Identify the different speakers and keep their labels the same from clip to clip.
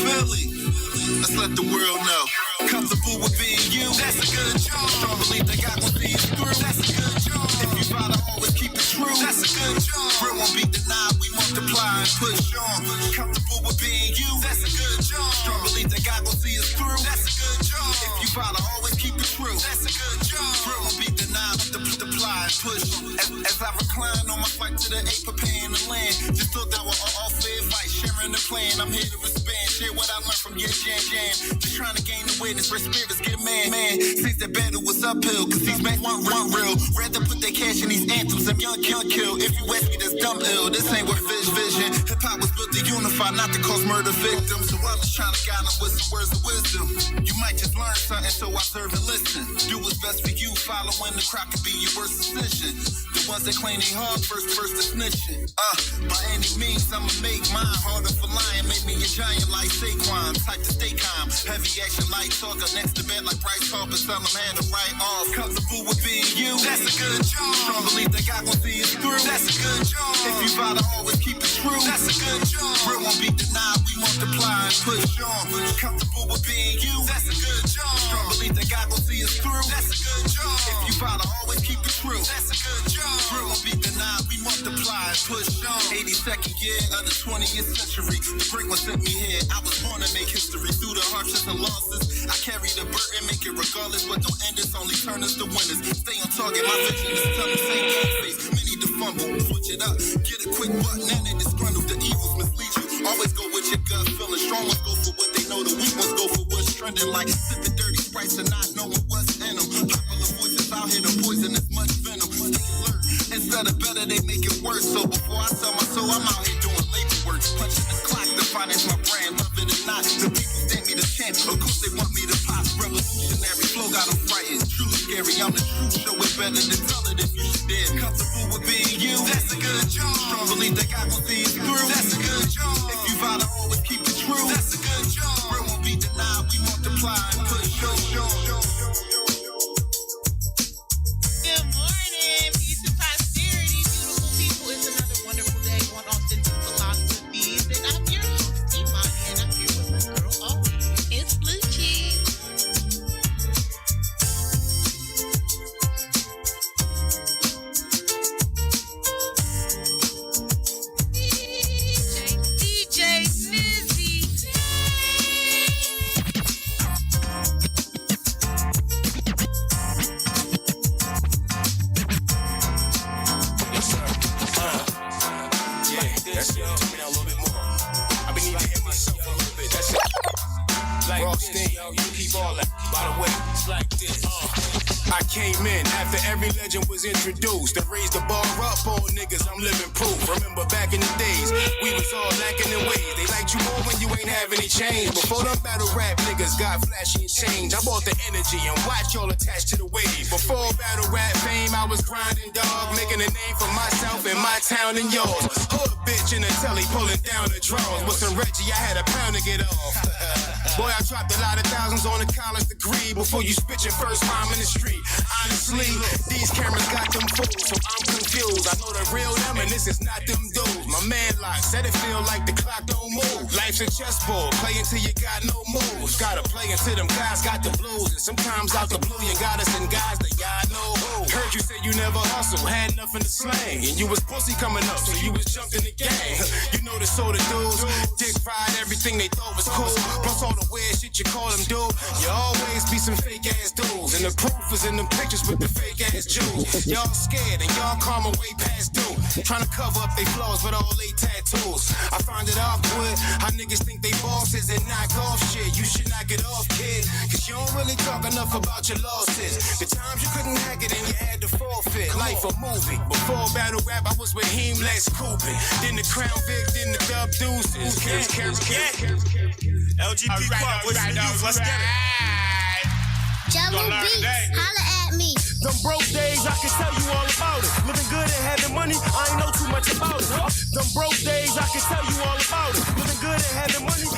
Speaker 1: Philly, let's let the world know. Comfortable with being you, that's a good job. Strong belief that God will see you through, that's a good job. If you try to always keep it true, that's a good job. Real won't be denied, we multiply and push on. Comfortable with being you, that's a good job. Strong belief that God will see us through, that's a good job. If you try to always keep it true, that's a good job. Real won't be denied, multiply and push on. As I recline on my flight to the 8 preparing to land, just thought that we're all fair advice, sharing the plan. I'm here to expand, share what I learned from your jam. Just trying to gain awareness where spirits get man. Since that battle was uphill, cause these men want real. Rather put their cash in these anthems and young kill. If you ask me, that's dumb ill. This ain't what vision. Hip-hop was built to unify, not to cause murder victims. So I was trying to guide them with some words of wisdom. You might just learn something, so I serve and listen. Do what's best for you, following the crowd could be your worst decision. The ones that claim they hard, first to snitching. By any means, I'ma make mine harder for lying. Make me a giant like Saquon, type to stay calm. Heavy action like talker, next to bed like Bryce Harper. Tell them had to write off. Comfortable with being you, that's a good job. Strong belief that God gon' see us through, that's a good job. If you vow to always keep it true, that's a good job. Real won't be denied, we multiply and push on. Comfortable with being you, that's a good job. Strong belief that God gon' see us through, that's a good job. If you vow to always keep it true, that's a good job. Real won't be denied, we multiply and push on. 82nd year of the 20th century, the great one sent me here. I was born to make history through the hardships and losses. I carry the burden, make it regardless, but don't end us, only turn us to winners. Stay on target, my vision is tell them same game face. Many to fumble, switch it up, get a quick button and they disgruntled. The evils mislead you. Always go with your gut feeling. Strong ones go for what they know, the weak ones go for what's trending. Like sipping dirty sprites and not knowing what's in them. Popular voices out here, the poison is much venom. Stay alert, instead of better they make it worse. So before I sell my soul, I'm out here doing labor work. Punching the clock to finance my brand, love it or not. The people stand me the champ, of course they want me to pop. Revolutionary flow got them frightened, truly scary. I'm the truth, show it better than tell it if you should dare. Comfortable with being you, that's a good job. Strong belief that God gon' see us through, that's a good job. If you vow to always keep it true, that's a good job. Real won't be denied, we multiply and push on.
Speaker 2: Good morning, peace and posterity, beautiful people. It's another wonderful day on Authentic Philosophies, and I'm your host, Imani, and I'm here with my girl always. It's Lucci. DJ Nizzy.
Speaker 3: That's it. Turn me down a little bit more. I've been needing to hear myself a little bit. That's it. Like Rothstein, you keep all that. By the way, it's like this. I came in after every legend was introduced and raised the bar up on niggas. I'm living proof. Remember back in the days, we was all lacking in ways. They liked you more when you ain't have any change. Before them battle rap niggas got flashy and change, I bought the energy and watch y'all attached to the wave. Before battle rap fame, I was grinding, dog, making a name for myself in my town and yours. Hood bitch in the telly pulling down the drums. With some Reggie, I had a pound to get off. Boy, I dropped a lot of thousands on a college degree before you spit your first rhyme in the street. Honestly, these cameras got them fools, so I'm confused. I know the real them, and this is not them dudes. My man Lock said it feel like the clock don't move. Life's a chessboard, play until you got no moves. Gotta play until them guys got the blues. And sometimes out the blue, you gotta send guys that y'all know who. Heard you say you never hustle, had nothing to slang. And you was pussy coming up, so you was jumped in the game. You know the sort of dudes, dick ride everything they thought was cool. Plus all the weird shit you call them dude. You always be some fake ass dudes. And the proof is in them pictures with the fake ass Jews. Y'all scared and y'all karma way past due. Trying to cover up they flaws with all they tattoos. I find it awkward how niggas think they bosses and knock off shit. You should not get off, kid, cause you don't really talk enough about your losses. The times you couldn't hack it and you had to forfeit. Life a movie. Before battle rap, I was with him, Lex Coopin. Then the Crown Vic, then the Dub Deuces. LGP Quad, what's the news? Let's get it.
Speaker 4: Jello Beats, holla at me.
Speaker 5: Them broke days, I can tell you all about it. Living good and having money, I ain't know too much about it. Them broke days, I can tell you all about it. Living good and having money,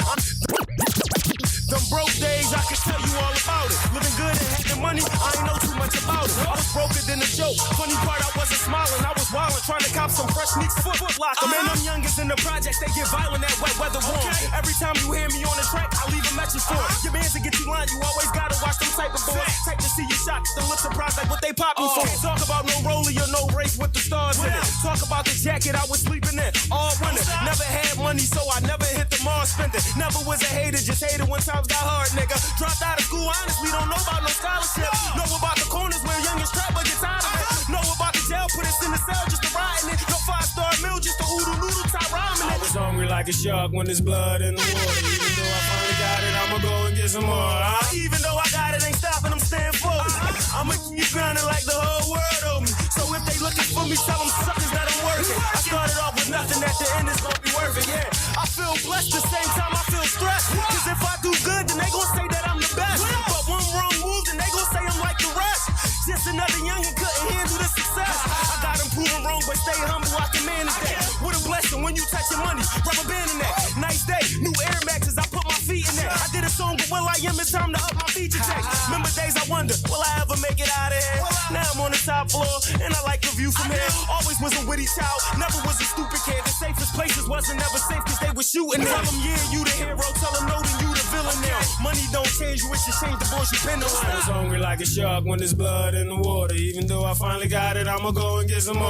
Speaker 5: Them broke days, I can tell you all about it. Living good and having money, I ain't know too much much about it. I was broker than a joke. Funny part, I wasn't smiling. I was wildin', trying to cop some fresh sneaks, foot locker. Man, them youngins in the projects, they get violent at wet weather warm. Every time you hear me on the track, I leave a message for it. Your man to get you line, you always gotta watch them type of boys. Type to see you shocked, still look surprised like what they poppin' for. Can't talk about no rollie or no race with the stars in it. Talk about the jacket I was sleeping in all winter. Never had money, so I never hit the mall spending. Never was a hater, just hated when times got hard, nigga. Dropped out of school, honestly, don't know about no scholarship. Know about the corners where youngins trap, but get tired of it. Know about the jail, put us in the cell just to ride in it. No 5-star meal, just a oodle noodle top rhyming it. I was hungry like a shark when there's blood in the water. Even though I finally got it, I'ma go and get some more. Even though I got it, ain't stopping, I'm staying focused. I'ma keep grinding like the whole world on me. So if they looking for me, tell them suckers that I'm working. I started off with nothing, at the end it's gonna be worth it, yeah. I feel blessed, the same time I feel stressed. Cause if I do good, then they gon' say that I'm the best. But one wrong move, then they gon' say I'm like the rest. Just another youngin' couldn't handle the success. I got them proven wrong, but stay humble, I can manage that. What a blessing when you touch your money, rubber band in that. Nice day, new Air Maxes, I put my feet in that. I did a song, but will I am, it's time to up my feature tax. Remember days I wonder, will I ever make it out of here? Now I'm on the top floor, and I like the view from here. Always was a witty child, never was a stupid kid. The safest places wasn't ever safe, cause they was shooting. Tell them, yeah, you the hero, tell them no, then you the villain now. Money don't change you, it should change the boys you been around. I was hungry like a shark when there's blood in the water. Even though I finally got it, I'ma go and get some more.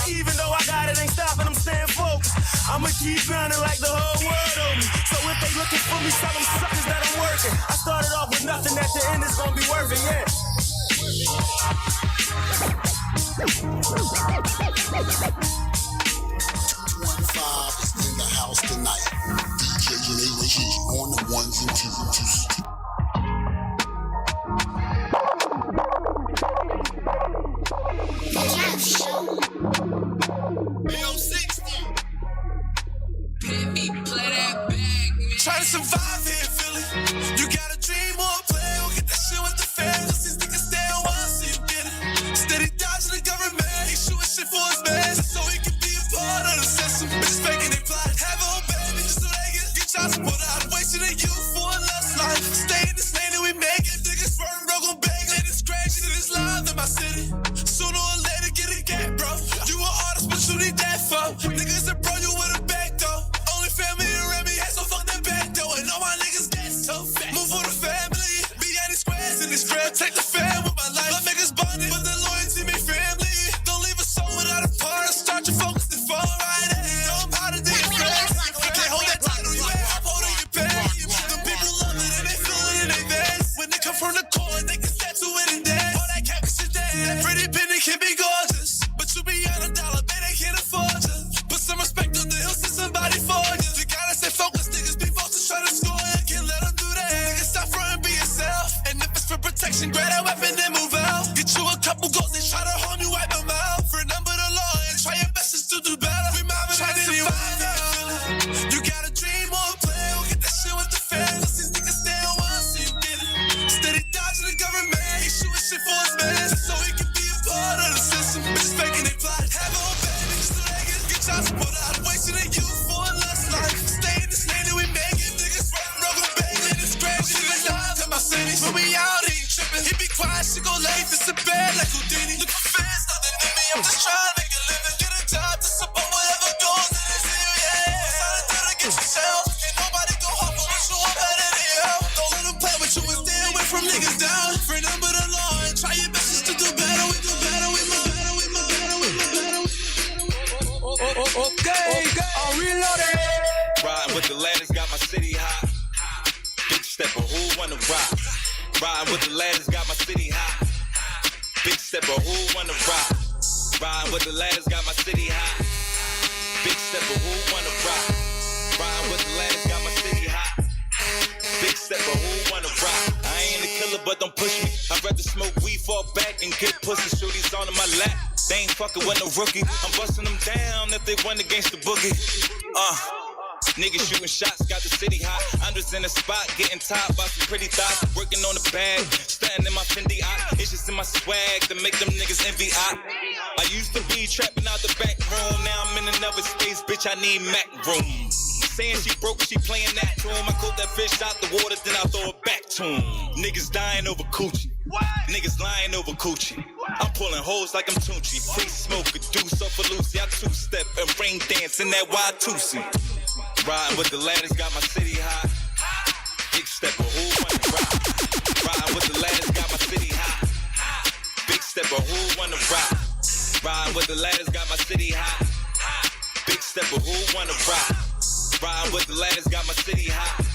Speaker 5: Even though I got it, ain't stopping, I'm staying focused. I'ma keep grinding like the whole world on me. So if they looking for me, tell them suckers that I'm working. I started off with nothing, at the end it's gonna be worth it, yeah.
Speaker 1: 215 is in the house tonight. DJ Janae Richie on the ones and twos.
Speaker 6: Try to survive here in Philly. You gotta dream or play or get that shit with the fans. These niggas stay on one, so you get it. Steady dodging the government. He shooting shit for his man, so he can be a part of the system. Bitches faking they plot. Have a whole baby just so they get child support out. Wasting their youth for a less life. Stay in this lane that we make it. Niggas firm, bro, gon' beg. And it's crazy that it's live in my city. Sooner or later, get a gap, bro. You an artist, but you need that for. Niggas that bro, you with a back though. Only family around me, so fuck that back though. And all my niggas get so fat. Move for the family. Be at these squares in this crib. Take the fam with my life. Love niggas bonded, but the loyalty make family. Don't leave a soul without a part. Start your focus and fall right in. Know how to do it fast. Can't hold that title, you ain't up holding your back. The people love it and they feel it in their veins. When they come from the core, they can step to it and dance. All that campus shit dance. Pretty penny can be gorgeous, but you be on $1, man, they can't afford you. Put some respect on the hill, see somebody for you. You gotta stay focused, niggas be forced to try to score. You can't let them do that. Niggas stop frontin', be yourself. And if it's for protection, grab that weapon and move out. Get you a couple goals and try to harm you, wipe them out. For number the law and try your best to do better. We mobbing try to survive now. You gotta dream or play or get that shit with the fans. These niggas stay on one, so you get it. Steady dodging the government. He shooting shit for his man, so he can be a part of the system. Bitches faking they plot. Have a whole baby just so they get child support out. Wasting their youth for a less life. Stay in this lane that we make it. Niggas run, gon' bang. And it's crazy. Niggas live in my city. When we out, he ain't tripping. He be quiet, she gon' lay. It's a bad like Houdini. Look for fans, nothing in me. I'm just trying to make a living. Get a job to support whatever goes in this year, yeah. Decided to get yourself. Can't nobody go hard for what you want better than hell. Don't let them play with you and stay away from niggas down. Friend number the law and try your best just to do better. We do better, we do better, we do better, we do better.
Speaker 5: Okay, I'm reloaded.
Speaker 7: Riding with the ladders, got my city hot. Big stepper, who wanna rock? Riding with the ladders, got my city hot. Big stepper, who wanna rock? Riding with the ladders, got my city hot. Big stepper, who wanna rock? Riding with the ladders, got my city hot. Big stepper, who wanna rock? I ain't a killer, but don't push me. I'd rather smoke weed, fall back, and get pussy. Shorties on my lap. They ain't fucking with no rookie. I'm busting them down if they run against the boogie. Niggas shooting shots, got the city hot. I'm just in the spot, getting top by some pretty thoughts. Working on the bag, stunting in my Fendi eye. It's just in my swag to make them niggas envy. I used to be trapping out the back room. Now I'm in another space, bitch, I need Mac room. Saying she broke, she playing that to him. I caught that fish out the water, then I throw it back to him. Niggas dying over coochie.
Speaker 6: What?
Speaker 7: Niggas lying over coochie. I'm pulling hoes like I'm Tunchi. Free smoke, a deuce up for Lucy. I two-step and ring dance in that Y2C. Riding with the ladders, got my city hot. Big stepper, who wanna rock? Riding with the ladders, got my city hot. Big stepper, who wanna rock? Riding with the ladders, got my city hot. Big stepper, who wanna rock? Riding with the ladders, got my city hot.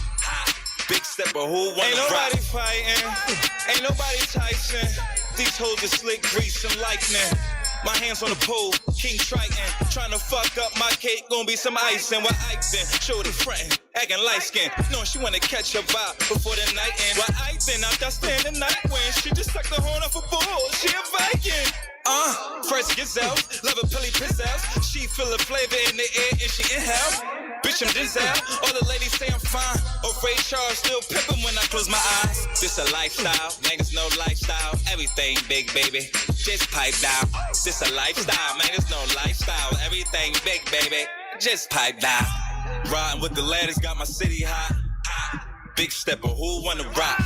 Speaker 7: Big stepper, who wanna rock? Ain't nobody fighting, ain't nobody Tyson. These hoes are slick, grease, and lightning. My hands on the pole, King Triton. Tryna fuck up my cake, gon' be some icing. What I been? Shorty frontin', acting light skin. No, she wanna catch a vibe before the night end. What I been? I'm that stand the night when she just sucked the horn off a bull. She a Viking. First gazelle, love a pilly pizzazz. She feel the flavor in the air and she inhale. Bitch, I'm Denzel. All the ladies say I'm fine. Oh, Ray Charles still pimpin' when I close my eyes. This a lifestyle, niggas no lifestyle. Everything big, baby. Just pipe down. This a lifestyle, man. There's no lifestyle. Everything big, baby. Just pipe down. Riding with the ladders, got my city hot. Big stepper, who wanna rock?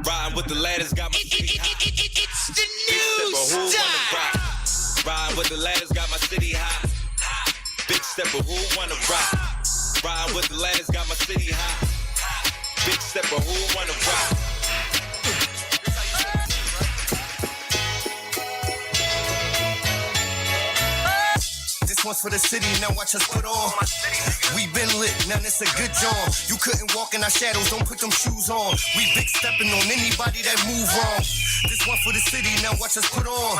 Speaker 7: Riding with the ladders, got my city hot.
Speaker 2: It's the new style.
Speaker 7: Riding with the ladders, got my city hot. Big stepper, who wanna rock? Riding with the ladders, got my city hot. Big stepper, who wanna rock?
Speaker 8: This one's for the city, now watch us put on. We been lit, now it's a good job. You couldn't walk in our shadows, don't put them shoes on. We big stepping on anybody that move wrong. This one for the city, now watch us put on.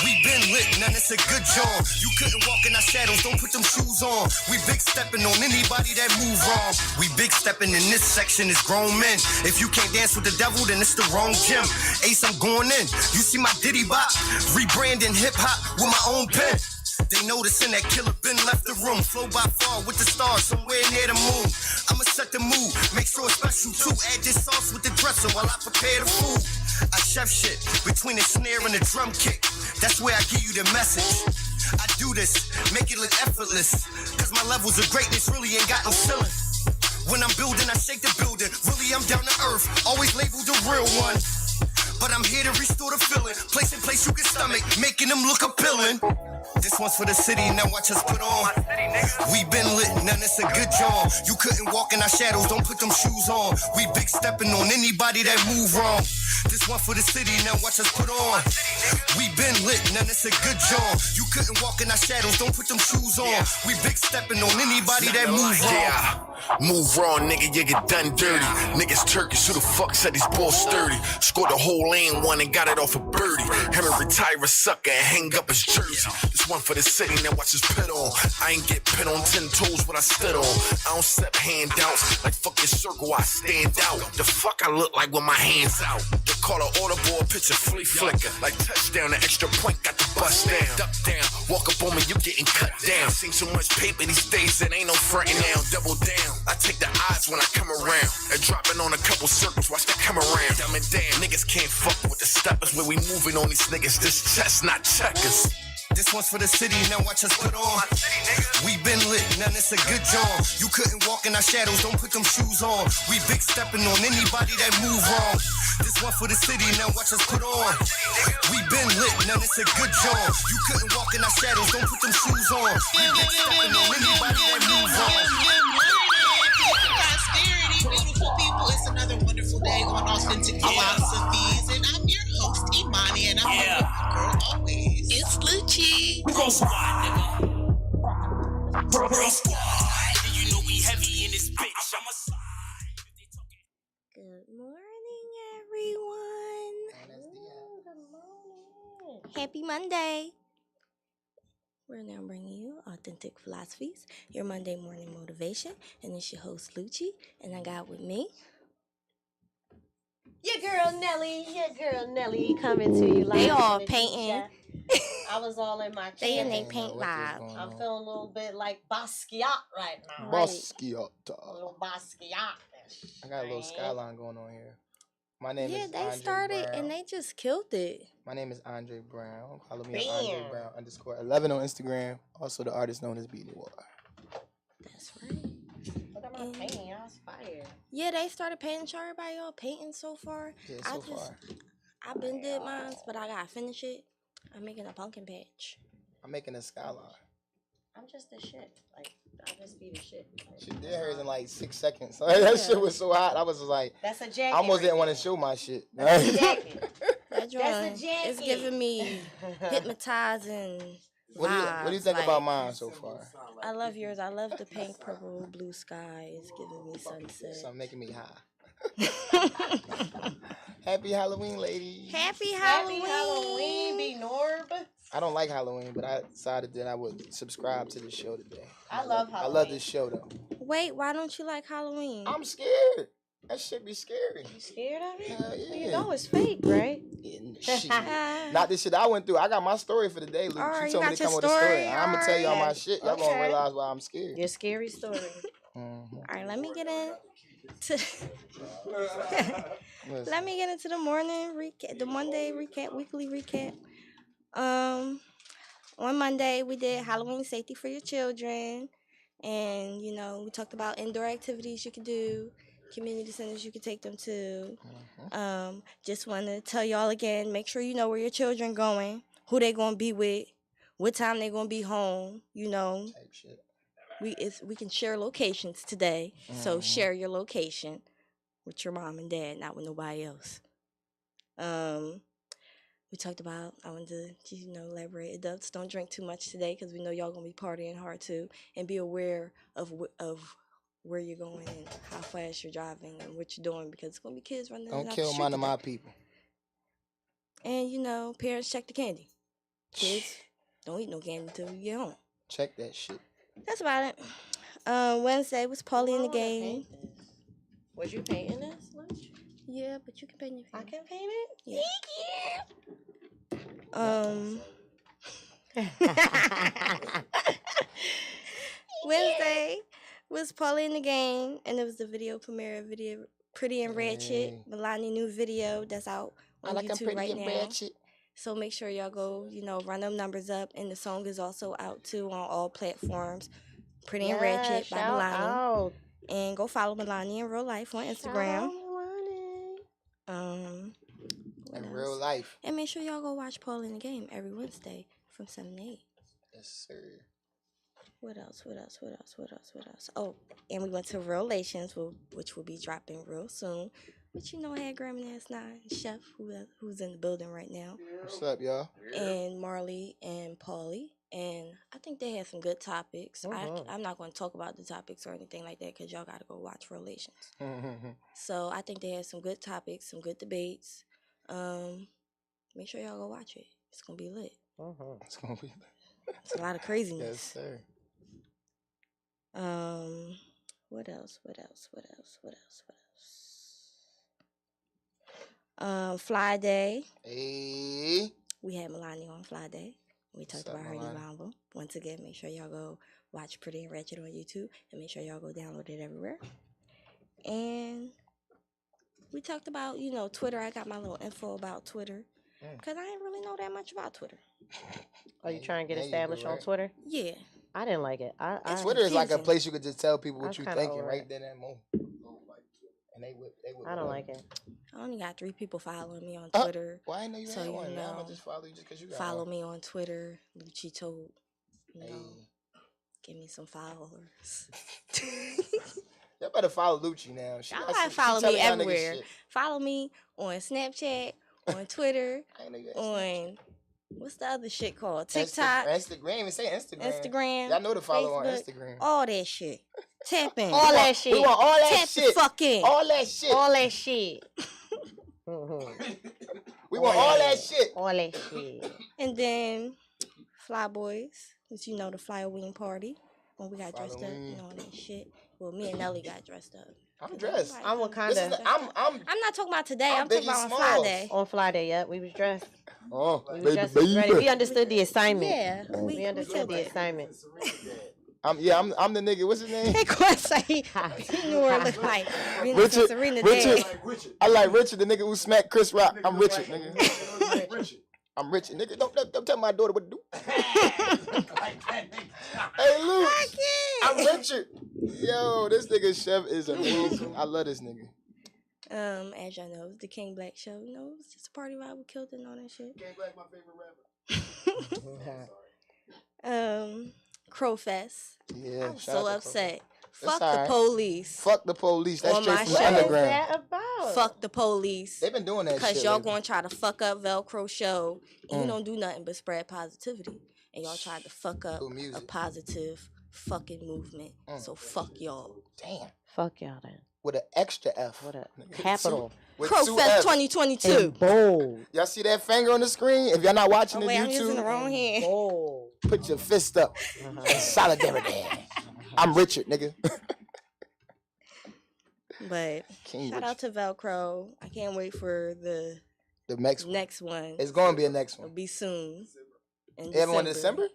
Speaker 8: We been lit, now it's a good job. You couldn't walk in our shadows, don't put them shoes on. We big stepping on anybody that move wrong. We big stepping in this section is grown men. If you can't dance with the devil, then it's the wrong gym. Ace, I'm going in. You see my Diddy bop, rebranding hip hop with my own pen. They noticing that killer been left the room. Flow by far with the stars, somewhere near the moon. I'ma set the mood, make sure it's special too. Add this sauce with the dresser while I prepare the food. I chef shit between the snare and the drum kick. That's where I give you the message. I do this, make it look effortless. Cause my levels of greatness really ain't got no ceiling. When I'm building, I shake the building. Really, I'm down to earth, always labeled the real one. But I'm here to restore the feeling. Place in place you can stomach, making them look appealing. This one's for the city, now watch us put on. We been lit, now it's a good job. You couldn't walk in our shadows, don't put them shoes on. We big stepping on anybody that move wrong. This one for the city, now watch us put on. We been lit, now it's a good job. You couldn't walk in our shadows, don't put them shoes on. We big stepping on anybody that move wrong.
Speaker 3: Move wrong, nigga, you get done dirty. Niggas Turkish, who the fuck said these balls sturdy? Scored the whole lane one and got it off a birdie. Him and retire a sucker and hang up his jersey. This one for the city, now watch his pit on. I ain't get pit on 10 toes when I stood on. I don't accept handouts, like fuck your circle, I stand out. The fuck I look like with my hands out. They call an order boy, picture flea flicker. Like touchdown, the extra point got the bust down. Duck down, walk up on me, you getting cut down. Seen so much paper these days, it ain't no frontin' now. Double down, I take the odds when I come around. And dropping on a couple circles, watch that come around. Dumb it down, niggas can't fuck with the steppers. Where we moving on these niggas, this chess, not checkers.
Speaker 8: This one's for the city, now watch us put on. We been lit, now it's a good job. You couldn't walk in our shadows, don't put them shoes on. We big stepping on anybody that move wrong. This one for the city, now watch us put on. We been lit, now it's a good job. You couldn't walk in our shadows, don't put them shoes on. We big stepping on anybody that move wrong.
Speaker 2: Prosperity, beautiful people. It's another wonderful day on Authentic Philosophies, and I'm your host Imani, and I'm here with my girl always. It's Lucci.
Speaker 5: Girl squad, nigga. Girl squad. You know we heavy in this bitch. I'm a side.
Speaker 9: Good morning, everyone. Good morning. Happy Monday. We're now bringing you Authentic Philosophies, your Monday morning motivation, and it's your host Lucci, and I got with me
Speaker 10: your girl Nelly coming to you.
Speaker 9: They all painting.
Speaker 10: I was all in my
Speaker 9: They in
Speaker 10: chair.
Speaker 9: they paint live.
Speaker 10: I'm feeling a little bit like Basquiat right now.
Speaker 11: Basquiat.
Speaker 10: A little Basquiat.
Speaker 11: I got a little skyline going on here. My name is
Speaker 9: they
Speaker 11: Andre
Speaker 9: started
Speaker 11: Brown.
Speaker 9: and they just killed it.
Speaker 11: My name is Andre Brown. Follow me on Andre Brown _11 on Instagram. Also the artist known as Beanie War.
Speaker 9: That's right.
Speaker 10: Look at my painting. I was fired.
Speaker 9: Yeah, they started painting. Show everybody all painting so far.
Speaker 11: Yeah,
Speaker 9: I been did mine, but I gotta finish it. I'm making a pumpkin patch.
Speaker 11: I'm making a skyline.
Speaker 10: I'm just the shit. Like, I just be the shit. Like,
Speaker 11: She did hers in like 6 seconds. Like, that shit was so hot. I was just like,
Speaker 10: that's a jacket.
Speaker 11: I almost
Speaker 10: right
Speaker 11: didn't want
Speaker 10: there.
Speaker 11: to show my shit.
Speaker 10: That's a jacket.
Speaker 9: That joint,
Speaker 10: That's a jacket.
Speaker 9: it's giving me hypnotizing
Speaker 11: What do you think
Speaker 9: vibes,
Speaker 11: about
Speaker 9: like,
Speaker 11: mine so far?
Speaker 9: I love yours. I love the pink, purple, blue sky. It's giving me sunset.
Speaker 11: Something making me high. Happy Halloween, ladies.
Speaker 9: Happy
Speaker 10: Happy
Speaker 9: Halloween.
Speaker 10: Halloween, be Norb.
Speaker 11: I don't like Halloween, but I decided that I would subscribe to the show today.
Speaker 10: I love Halloween.
Speaker 11: I love this show, though.
Speaker 9: Wait, why don't you like Halloween?
Speaker 11: I'm scared. That shit be scary.
Speaker 10: You scared of it?
Speaker 11: Hell yeah.
Speaker 10: You know it's fake, right?
Speaker 11: Shit. Not this shit I went through. I got my story for the day, Luke.
Speaker 9: Alright,
Speaker 11: She told
Speaker 9: you
Speaker 11: me to
Speaker 9: got
Speaker 11: come
Speaker 9: your
Speaker 11: with a story.
Speaker 9: story?
Speaker 11: I'm going to tell y'all my
Speaker 10: Alright.
Speaker 11: shit. Y'all going to realize why I'm scared.
Speaker 10: Your scary story.
Speaker 11: Mm-hmm.
Speaker 9: All right, let me get into
Speaker 11: Listen.
Speaker 9: let me get into the morning recap, the Monday recap, weekly recap. On Monday we did Halloween safety for your children, and you know we talked about indoor activities you can do, community centers you can take them to. Just want to tell y'all again, make sure you know where your children going, who they gonna be with, what time they gonna be home. You know,
Speaker 11: Type shit.
Speaker 9: we can share locations today, so share your location with your mom and dad, not with nobody else. We talked about, I wanted to, elaborate. Adults, don't drink too much today because we know y'all gonna be partying hard too, and be aware of where you're going and how fast you're driving and what you're doing, because it's gonna be kids running.
Speaker 11: Don't
Speaker 9: out
Speaker 11: kill
Speaker 9: the street
Speaker 11: one of my
Speaker 9: today.
Speaker 11: people.
Speaker 9: And parents, check the candy. Kids, don't eat no candy until you get home.
Speaker 11: Check that shit.
Speaker 9: That's about it. Wednesday was Paulie in the game.
Speaker 10: Was you painting this, Luch?
Speaker 9: Yeah, but you can paint your
Speaker 10: I
Speaker 9: face.
Speaker 10: can paint it?
Speaker 9: Yeah. Wednesday was Paulie in the game, and it was the video premiere video Pretty and Ratchet, Milani new video that's out on YouTube right now. So make sure y'all go, run them numbers up, and the song is also out too on all platforms. Pretty and Ratchet by Milani.
Speaker 10: Out.
Speaker 9: And go follow Milani in real life on Instagram. What
Speaker 11: In
Speaker 9: else?
Speaker 11: real life.
Speaker 9: And make sure y'all go watch Paul in the game every Wednesday from 7 to 8.
Speaker 11: Yes, sir.
Speaker 9: What else? Oh, and we went to Relations, which will be dropping real soon. But I had Grandma Ass 9, Chef, who's in the building right now.
Speaker 11: What's up, y'all?
Speaker 9: And Marley and Paulie. And I think they had some good topics. I'm not going to talk about the topics or anything like that because y'all got to go watch Relations. So I think they had some good topics, some good debates. Make sure y'all go watch it. It's going to be lit.
Speaker 11: It's going to be lit.
Speaker 9: It's a lot of craziness.
Speaker 11: Yes, sir.
Speaker 9: What else? Fly Day.
Speaker 11: Hey.
Speaker 9: We had Milani on Fly Day. We talked about her new album. Once again, make sure y'all go watch Pretty and Ratchet on YouTube, and make sure y'all go download it everywhere. And we talked about, Twitter. I got my little info about Twitter because I didn't really know that much about Twitter.
Speaker 10: Are you trying to get established on Twitter?
Speaker 9: Yeah.
Speaker 10: I didn't like it.
Speaker 11: Twitter is like a place you could just tell people what you're thinking
Speaker 10: over
Speaker 11: right
Speaker 10: it.
Speaker 11: then and moment. And they would.
Speaker 10: I don't like it.
Speaker 9: I only got 3 people following me on Twitter.
Speaker 11: Well, I didn't know you had one. I'm going to just follow you just because you got
Speaker 9: Follow
Speaker 11: one.
Speaker 9: me on Twitter, LouchieTotes. Give me some followers.
Speaker 11: Y'all better follow Lucci now.
Speaker 9: Y'all gotta follow me everywhere. Follow me on Snapchat, on Twitter, on what's the other shit called? TikTok.
Speaker 11: Instagram. Even say Instagram.
Speaker 9: Instagram.
Speaker 11: Y'all know to follow
Speaker 9: Facebook,
Speaker 11: on Instagram.
Speaker 9: All that shit. Tap in.
Speaker 10: All that shit.
Speaker 11: We want all that
Speaker 9: Tap
Speaker 11: shit.
Speaker 9: the fuck in.
Speaker 11: All that shit.
Speaker 10: All that shit.
Speaker 11: We want all that shit.
Speaker 10: All that shit.
Speaker 9: And then Fly Boys, which the Flyoween party. When we got dressed up, all that shit. Well, me and Nelly got dressed up.
Speaker 11: I'm dressed.
Speaker 10: I'm Wakanda.
Speaker 11: I'm
Speaker 9: not talking about today. I'm talking about on
Speaker 11: Smalls.
Speaker 9: Fly Day.
Speaker 10: On Fly Day, yep. We was dressed.
Speaker 11: Oh,
Speaker 10: We was dressed ready. We understood the assignment.
Speaker 9: Yeah.
Speaker 10: We understood the assignment.
Speaker 11: I'm the nigga. What's his name?
Speaker 9: They gonna say he knew what it looked like. Richard. Serena
Speaker 11: Richard.
Speaker 9: Day.
Speaker 11: I like Richard, the nigga who smacked Chris Rock. I'm Richard, nigga. I'm Richard, nigga. Don't tell my daughter what to do. Hey, Luke. I'm Richard. Yo, this nigga Chef is amazing. I love this nigga.
Speaker 9: As y'all know, it's the King Black show. You know, it was just a party vibe with Kilt and all that shit.
Speaker 11: King Black, my favorite rapper.
Speaker 9: Crowfest.
Speaker 11: Yeah,
Speaker 9: I'm so upset. Fuck
Speaker 11: all
Speaker 9: the
Speaker 11: right.
Speaker 9: police.
Speaker 11: Fuck the police. That's
Speaker 9: On
Speaker 11: straight
Speaker 9: my
Speaker 11: from the
Speaker 9: show.
Speaker 11: underground.
Speaker 10: What is that about?
Speaker 9: Fuck the police.
Speaker 11: They've been doing that shit.
Speaker 9: Because y'all
Speaker 11: lately.
Speaker 9: gonna try to fuck up Velcro show. And you don't do nothing but spread positivity. And y'all tried to fuck up a positive fucking movement. So fuck y'all.
Speaker 11: Damn.
Speaker 10: Fuck y'all then.
Speaker 11: With an extra F.
Speaker 10: What a capital.
Speaker 9: Crowfest 2022.
Speaker 10: And bold.
Speaker 11: Y'all see that finger on the screen? If y'all not watching the
Speaker 9: I'm
Speaker 11: YouTube,
Speaker 9: using the wrong hand.
Speaker 10: Bold.
Speaker 11: put your fist up in solidarity. I'm Richard, nigga.
Speaker 9: But
Speaker 11: King
Speaker 9: shout
Speaker 11: Richard.
Speaker 9: out to Velcro. I can't wait for the next one.
Speaker 11: It's going to be a next
Speaker 9: It'll
Speaker 11: one.
Speaker 9: be soon. In
Speaker 11: Everyone in December?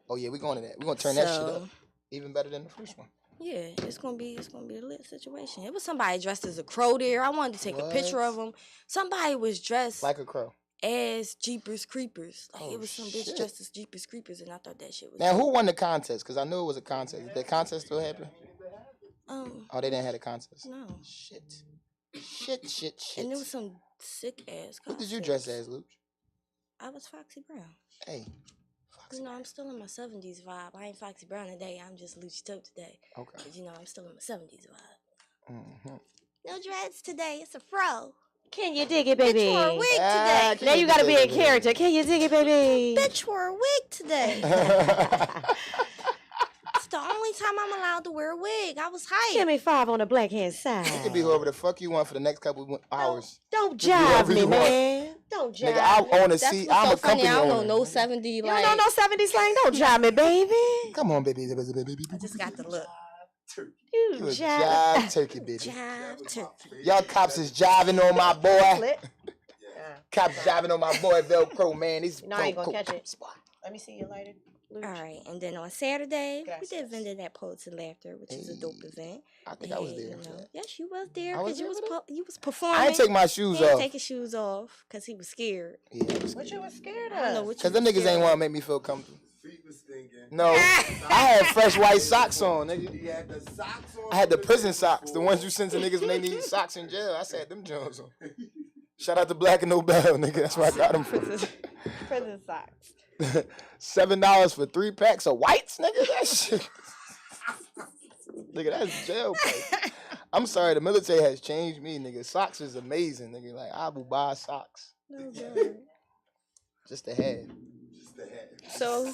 Speaker 11: Oh yeah, we going to that. We gonna turn that shit
Speaker 9: So-
Speaker 11: up. Even better than the first one.
Speaker 9: Yeah, it's gonna be a lit situation. It was somebody dressed as a crow there. I wanted to take a picture of him. Somebody was dressed
Speaker 11: Like a crow.
Speaker 9: as Jeepers Creepers. Like
Speaker 11: Oh,
Speaker 9: it was some
Speaker 11: shit.
Speaker 9: bitch dressed as Jeepers Creepers, and I thought that shit was.
Speaker 11: Now,
Speaker 9: dope.
Speaker 11: who won the contest? Because I knew it was a contest. Did the contest still happen? Oh, they didn't have a contest.
Speaker 9: No.
Speaker 11: Shit.
Speaker 9: And there was some sick ass.
Speaker 11: Who did you dress as, Luch?
Speaker 9: I was Foxy Brown.
Speaker 11: Hey.
Speaker 9: You know, I'm still in my 70s vibe. I ain't Foxy Brown today. I'm just LouchieTotes today.
Speaker 11: Okay.
Speaker 9: Because, you know, I'm still in my 70s vibe.
Speaker 11: Mm-hmm.
Speaker 9: No dreads today. It's a fro.
Speaker 10: Can you dig it, baby?
Speaker 9: Bitch wore a wig today.
Speaker 10: Now you gotta be in character. Can you dig it, baby?
Speaker 9: Bitch wore a wig today. It's the only time I'm allowed to wear a wig. I was hyped.
Speaker 10: Give me 5 on the black hand side.
Speaker 11: You can be whoever the fuck you want for the next couple hours.
Speaker 10: Don't
Speaker 11: You can be
Speaker 10: jive
Speaker 11: whoever
Speaker 10: me,
Speaker 11: you want.
Speaker 10: man. Don't jive
Speaker 11: Nigga, I
Speaker 10: me.
Speaker 11: own a
Speaker 9: That's
Speaker 11: seat.
Speaker 9: what's
Speaker 11: I'm
Speaker 9: so
Speaker 11: a
Speaker 9: funny.
Speaker 11: company
Speaker 9: I don't know
Speaker 11: owner.
Speaker 9: no 70
Speaker 10: You
Speaker 9: like.
Speaker 10: don't know 70 slang? Don't jive me, baby.
Speaker 11: Come on, baby.
Speaker 9: I just got the look.
Speaker 10: You
Speaker 11: You a
Speaker 10: jive.
Speaker 11: jive turkey, baby.
Speaker 9: Jive turkey.
Speaker 11: Y'all cops is jiving on my boy. Cops jiving on my boy Velcro, man. He's
Speaker 10: No, I ain't gonna
Speaker 11: Velcro.
Speaker 10: catch it. Let me see you lighted.
Speaker 9: All right, and then on Saturday, we
Speaker 10: Gracias.
Speaker 9: did Vending at Poets and Laughter, which is a dope event.
Speaker 11: I think I was
Speaker 9: And,
Speaker 11: there
Speaker 9: you
Speaker 11: for
Speaker 9: know,
Speaker 11: that.
Speaker 9: yes, you was there
Speaker 11: I was
Speaker 9: because you
Speaker 11: there
Speaker 9: was
Speaker 11: for that?
Speaker 9: you was performing.
Speaker 11: I ain't take my shoes
Speaker 9: He didn't
Speaker 11: off.
Speaker 9: take his shoes off because he was scared.
Speaker 11: Yeah, I was
Speaker 10: What you was scared
Speaker 9: I don't know
Speaker 10: of?
Speaker 9: what you
Speaker 11: Cause them
Speaker 9: was
Speaker 11: niggas
Speaker 9: scared
Speaker 11: ain't
Speaker 9: of.
Speaker 11: want to make me feel comfortable. No, I had fresh white socks on, nigga.
Speaker 6: He had the socks on.
Speaker 11: I had the prison socks, the ones you send to niggas when they need socks in jail. I said them Jones on. Shout out to Black and Nobel, nigga. That's where I got them from.
Speaker 9: Prison socks.
Speaker 11: $7 for 3 packs of whites, nigga. That shit. Nigga, that's jail price. I'm sorry, the military has changed me, nigga. Socks is amazing, nigga. Like I will buy socks
Speaker 9: No good.
Speaker 11: just to have.
Speaker 9: So,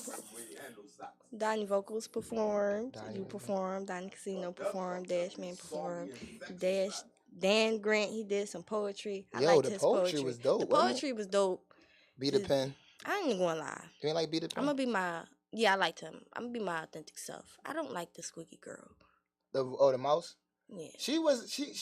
Speaker 9: Donnie Vocals performed. You performed. Donnie Casino performed. Dashman performed. Dan Grant, he did some poetry. I
Speaker 11: Yo,
Speaker 9: liked
Speaker 11: the
Speaker 9: his
Speaker 11: poetry
Speaker 9: poetry.
Speaker 11: was dope,
Speaker 9: The
Speaker 11: wasn't it?
Speaker 9: poetry was dope.
Speaker 11: Be the pen.
Speaker 9: I ain't even gonna lie.
Speaker 11: You ain't like be the pen?
Speaker 9: I'm gonna be my I liked him. I'm gonna be my authentic self. I don't like the squeaky girl.
Speaker 11: The mouse?
Speaker 9: Yeah.
Speaker 11: She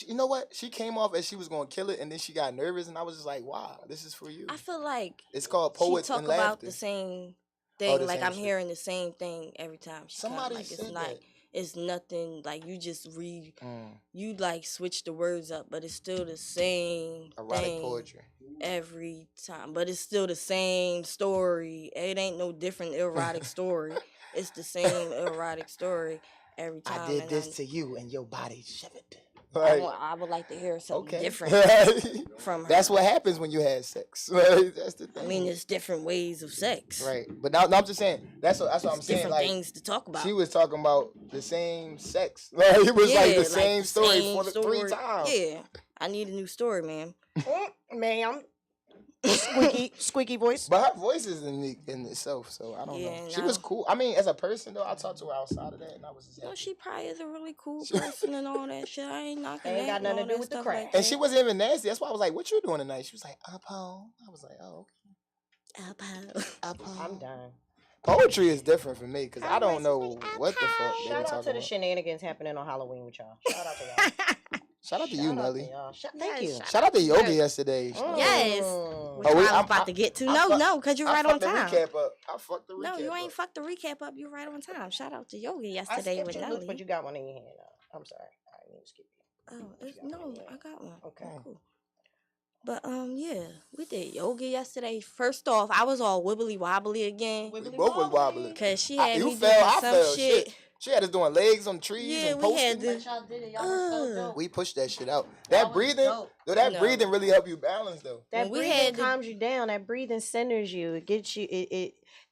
Speaker 11: you know what? She came off as she was gonna kill it and then she got nervous and I was just like, wow, this is for you.
Speaker 9: I feel like
Speaker 11: It's called Poets
Speaker 9: she talk
Speaker 11: and
Speaker 9: about
Speaker 11: Laughter.
Speaker 9: the same thing.
Speaker 11: the
Speaker 9: Like
Speaker 11: same
Speaker 9: I'm
Speaker 11: shit.
Speaker 9: hearing the same thing every time she come.
Speaker 11: Somebody
Speaker 9: Like it's
Speaker 11: said
Speaker 9: not
Speaker 11: that.
Speaker 9: it's nothing like you just read
Speaker 11: Mm.
Speaker 9: you like switch the words up, but it's still the same
Speaker 11: Erotic
Speaker 9: thing
Speaker 11: poetry.
Speaker 9: every time. But it's still the same story. It ain't no different erotic story. It's the same erotic story every time.
Speaker 11: I did
Speaker 9: and
Speaker 11: this to you and your body shivered.
Speaker 9: I would like to hear something
Speaker 11: Okay.
Speaker 9: different from her.
Speaker 11: That's what happens when you had sex. Right? That's the thing.
Speaker 9: I mean, there's different ways of sex.
Speaker 11: Right. But now I'm just saying, that's what I'm
Speaker 9: There's
Speaker 11: saying.
Speaker 9: different
Speaker 11: Like,
Speaker 9: things to talk about.
Speaker 11: she was talking about the same sex. Like, it was like the same story
Speaker 9: same
Speaker 11: for the 3 times.
Speaker 9: Yeah, I need a new story, man.
Speaker 10: Ma'am. Squeaky voice.
Speaker 11: But her voice is unique in itself, so I don't
Speaker 9: Yeah,
Speaker 11: know.
Speaker 9: and
Speaker 11: She
Speaker 9: I
Speaker 11: was
Speaker 9: don't-
Speaker 11: cool. I mean, as a person though, I talked to her outside of that, and I was just
Speaker 9: No,
Speaker 11: happy.
Speaker 9: she probably is a really cool person and all that shit. I ain't knocking
Speaker 10: Ain't
Speaker 9: that
Speaker 10: got nothing
Speaker 9: and
Speaker 10: to
Speaker 9: all
Speaker 10: do with
Speaker 9: that
Speaker 10: the
Speaker 9: stuff
Speaker 10: crack.
Speaker 9: like
Speaker 11: And she
Speaker 9: that.
Speaker 11: wasn't even nasty. That's why I was like, "What you doing tonight?" She was like, "Up home." I was like, "Oh, okay." Up home.
Speaker 10: I'm done.
Speaker 11: Poetry is different for me because I don't know what the fuck they were
Speaker 10: Shout out to
Speaker 11: talking
Speaker 10: the
Speaker 11: about.
Speaker 10: shenanigans happening on Halloween with y'all. Shout out to y'all.
Speaker 11: Shout out to you,
Speaker 10: Shout out
Speaker 11: Nelly.
Speaker 10: to y'all. Thank you.
Speaker 11: Shout out to Yogi yesterday.
Speaker 9: Yes.
Speaker 10: Mm.
Speaker 9: Which
Speaker 11: Oh, wait,
Speaker 9: I was about to get to. No, because you're
Speaker 11: I
Speaker 9: right on
Speaker 11: fucked the
Speaker 9: time.
Speaker 11: recap up. I fucked the recap
Speaker 9: No, you ain't
Speaker 11: up.
Speaker 9: fucked the recap up. You're right on time. Shout out to Yogi
Speaker 10: I
Speaker 9: yesterday
Speaker 10: skipped
Speaker 9: with
Speaker 10: you, Luke,
Speaker 9: Nelly.
Speaker 10: but you got one in your hand now. I'm sorry. I didn't mean to skip you.
Speaker 9: No, I got one.
Speaker 10: Okay.
Speaker 9: Cool. But yeah, we did yoga yesterday. First off, I was all wibbly wobbly again.
Speaker 11: We both was wobbly.
Speaker 9: Cause she had
Speaker 11: You
Speaker 9: me
Speaker 11: fell,
Speaker 9: doing
Speaker 11: I
Speaker 9: some
Speaker 11: fell.
Speaker 9: shit.
Speaker 11: She had us doing legs on trees and
Speaker 9: we
Speaker 11: posting.
Speaker 9: had
Speaker 10: But y'all did it. Y'all were so dope.
Speaker 11: We pushed that shit out. That breathing, breathing really help you balance though.
Speaker 10: That breathing calms you down. That breathing centers you. It gets you.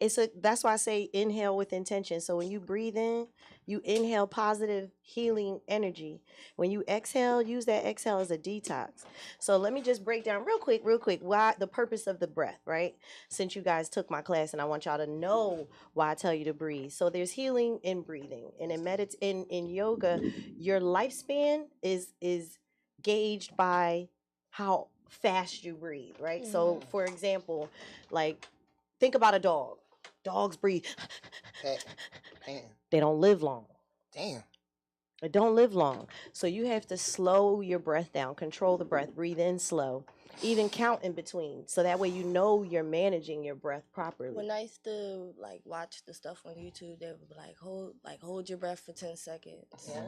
Speaker 10: That's why I say inhale with intention. So when you breathe in, you inhale positive healing energy. When you exhale, use that exhale as a detox. So let me just break down real quick, why the purpose of the breath, right? Since you guys took my class and I want y'all to know why I tell you to breathe. So there's healing in breathing. And in yoga, your lifespan is gauged by how fast you breathe, right? So for example, like think about a dog. Dogs breathe. They don't live long.
Speaker 11: Damn.
Speaker 10: They don't live long. So you have to slow your breath down, control the breath, breathe in slow, even count in between. So that way you know you're managing your breath properly.
Speaker 9: When I used to like watch the stuff on YouTube, they would be like hold your breath for 10 seconds.
Speaker 10: Yeah.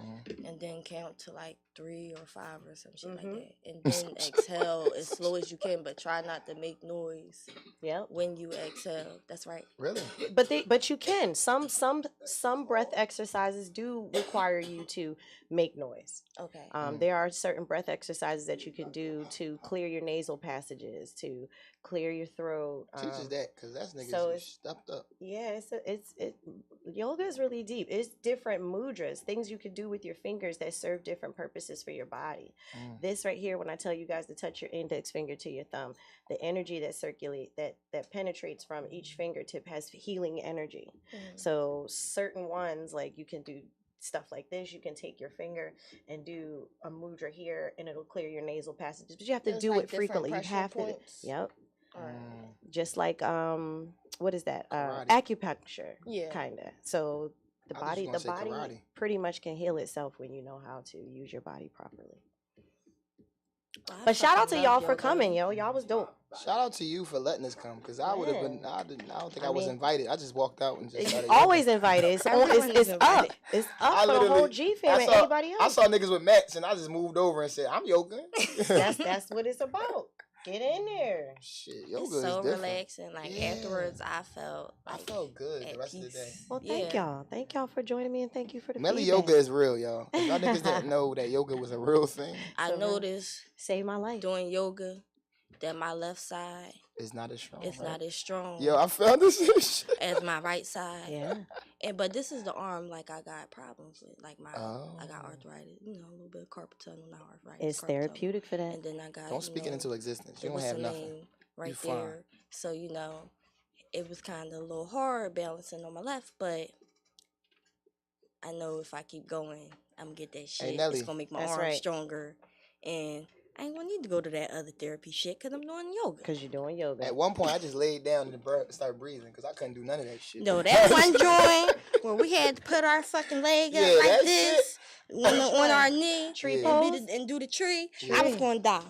Speaker 9: And then count to like 3 or 5 or some shit like that. And then exhale as slow as you can, but try not to make noise.
Speaker 10: Yep.
Speaker 9: When you exhale. That's right.
Speaker 11: Really?
Speaker 10: But you can. Some breath exercises do require you to make noise.
Speaker 9: Okay.
Speaker 10: There are certain breath exercises that you can do to clear your nasal passages, to clear your throat.
Speaker 11: Teach us that, because that's niggas stuffed up.
Speaker 10: Yeah, yoga is really deep. It's different mudras, things you can do with your fingers that serve different purposes for your body. This right here, when I tell you guys to touch your index finger to your thumb, the energy that penetrates from each fingertip has healing energy. So certain ones, like you can do stuff like this. You can take your finger and do a mudra here, and it'll clear your nasal passages. But you have to do it frequently. You have to. Yep. Just like what is that? Acupuncture. Yeah. Kinda. So the body karate pretty much can heal itself when you know how to use your body properly. But shout out to y'all for coming, yo. Y'all was dope.
Speaker 11: Shout out to you for letting us come, because I would have been. I don't think I was invited. I just walked out and just started.
Speaker 10: Always invited. It's up. It's up for the whole G fam and anybody else.
Speaker 11: I saw niggas with mats and I just moved over and said, "I'm yoga."
Speaker 10: That's what it's about. Get in there.
Speaker 11: Shit, yoga
Speaker 9: it's so relaxing. Like afterwards, I felt
Speaker 11: good the rest of the day.
Speaker 10: Well, thank y'all. Thank y'all for joining me, and thank you for the
Speaker 11: Melly yoga is real, y'all. If y'all niggas didn't know that yoga was a real thing.
Speaker 9: I noticed
Speaker 10: saved my life
Speaker 9: doing yoga that my left side
Speaker 11: is not as strong.
Speaker 9: It's not as strong.
Speaker 11: Yo, I found this
Speaker 9: as my right side.
Speaker 10: Yeah.
Speaker 9: But this is the arm like I got problems with. Like I got arthritis, a little bit of carpal tunnel, not arthritis.
Speaker 10: It's therapeutic for that.
Speaker 9: And then I got
Speaker 11: don't speak it into existence. You don't have nothing
Speaker 9: right there. So it was kind of a little hard balancing on my left, but I know if I keep going, I'm gonna get that shit. It's gonna make my arm stronger, and I ain't gonna need to go to that other therapy shit because I'm doing yoga.
Speaker 10: Because you're doing yoga.
Speaker 11: At one point, I just laid down and started breathing because I couldn't do none of that shit.
Speaker 9: No, that one joint where we had to put our fucking leg up like this on our knee and do the tree. I was gonna die.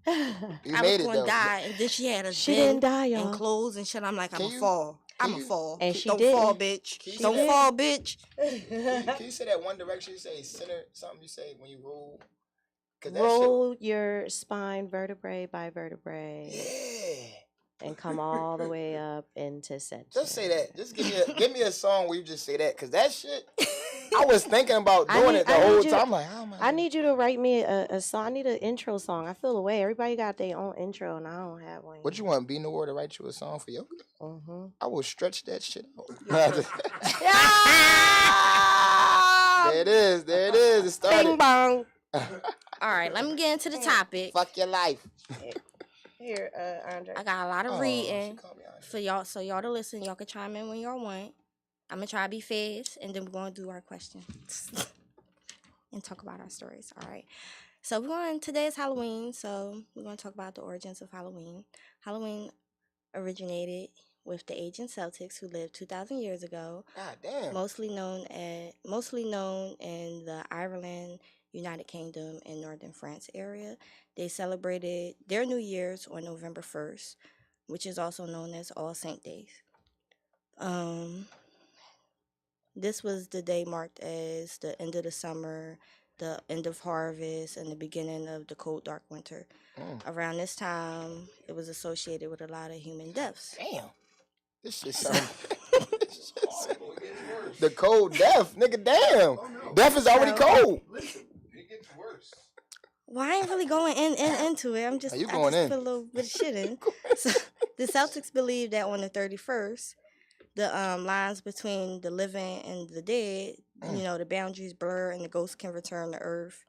Speaker 9: I was gonna die, and then she had us
Speaker 10: didn't die, y'all.
Speaker 9: And clothes and shit. I'm like, I'm gonna fall. I'm gonna fall.
Speaker 10: And she
Speaker 9: don't fall, bitch. Don't fall, bitch.
Speaker 11: Can you say that one direction? You say center something. You say when you roll.
Speaker 10: Roll your spine vertebrae by vertebrae. Yeah. And come all the way up into center.
Speaker 11: Just say that. Just give me a song where you just say that, because that shit. I was thinking about doing it the whole time. I'm like, oh my God.
Speaker 10: I need you to write me a song. I need an intro song. I feel away. Everybody got their own intro, and I don't have one.
Speaker 11: What you want, B Noir to write you a song for yoga? I will stretch that shit out. There it is. It started.
Speaker 10: Bing bong.
Speaker 9: All right, let me get into the topic.
Speaker 11: Fuck your life.
Speaker 10: Here, Andre.
Speaker 9: I got a lot of reading for y'all, so y'all to listen. Y'all can chime in when y'all want. I'm gonna try to be fast, and then we're gonna do our questions and talk about our stories. All right. So today is Halloween, so we're gonna talk about the origins of Halloween. Halloween originated with the ancient Celtics who lived 2,000 years ago.
Speaker 11: God damn.
Speaker 9: Mostly known in the Ireland, United Kingdom, and Northern France area. They celebrated their New Year's on November 1st, which is also known as All Saint Days. This was the day marked as the end of the summer, the end of harvest, and the beginning of the cold, dark winter. Around this time, it was associated with a lot of human deaths.
Speaker 11: Damn. This shit sounds... The cold death, nigga. Damn, death is already cold.
Speaker 1: Listen, it gets worse.
Speaker 9: Well, I ain't really going into it. I'm just,
Speaker 11: You
Speaker 9: I
Speaker 11: going
Speaker 9: just
Speaker 11: in?
Speaker 9: put a little bit of shit in. So the Celtics believe that on the 31st, the lines between the living and the dead, you know, the boundaries blur and the ghosts can return to Earth.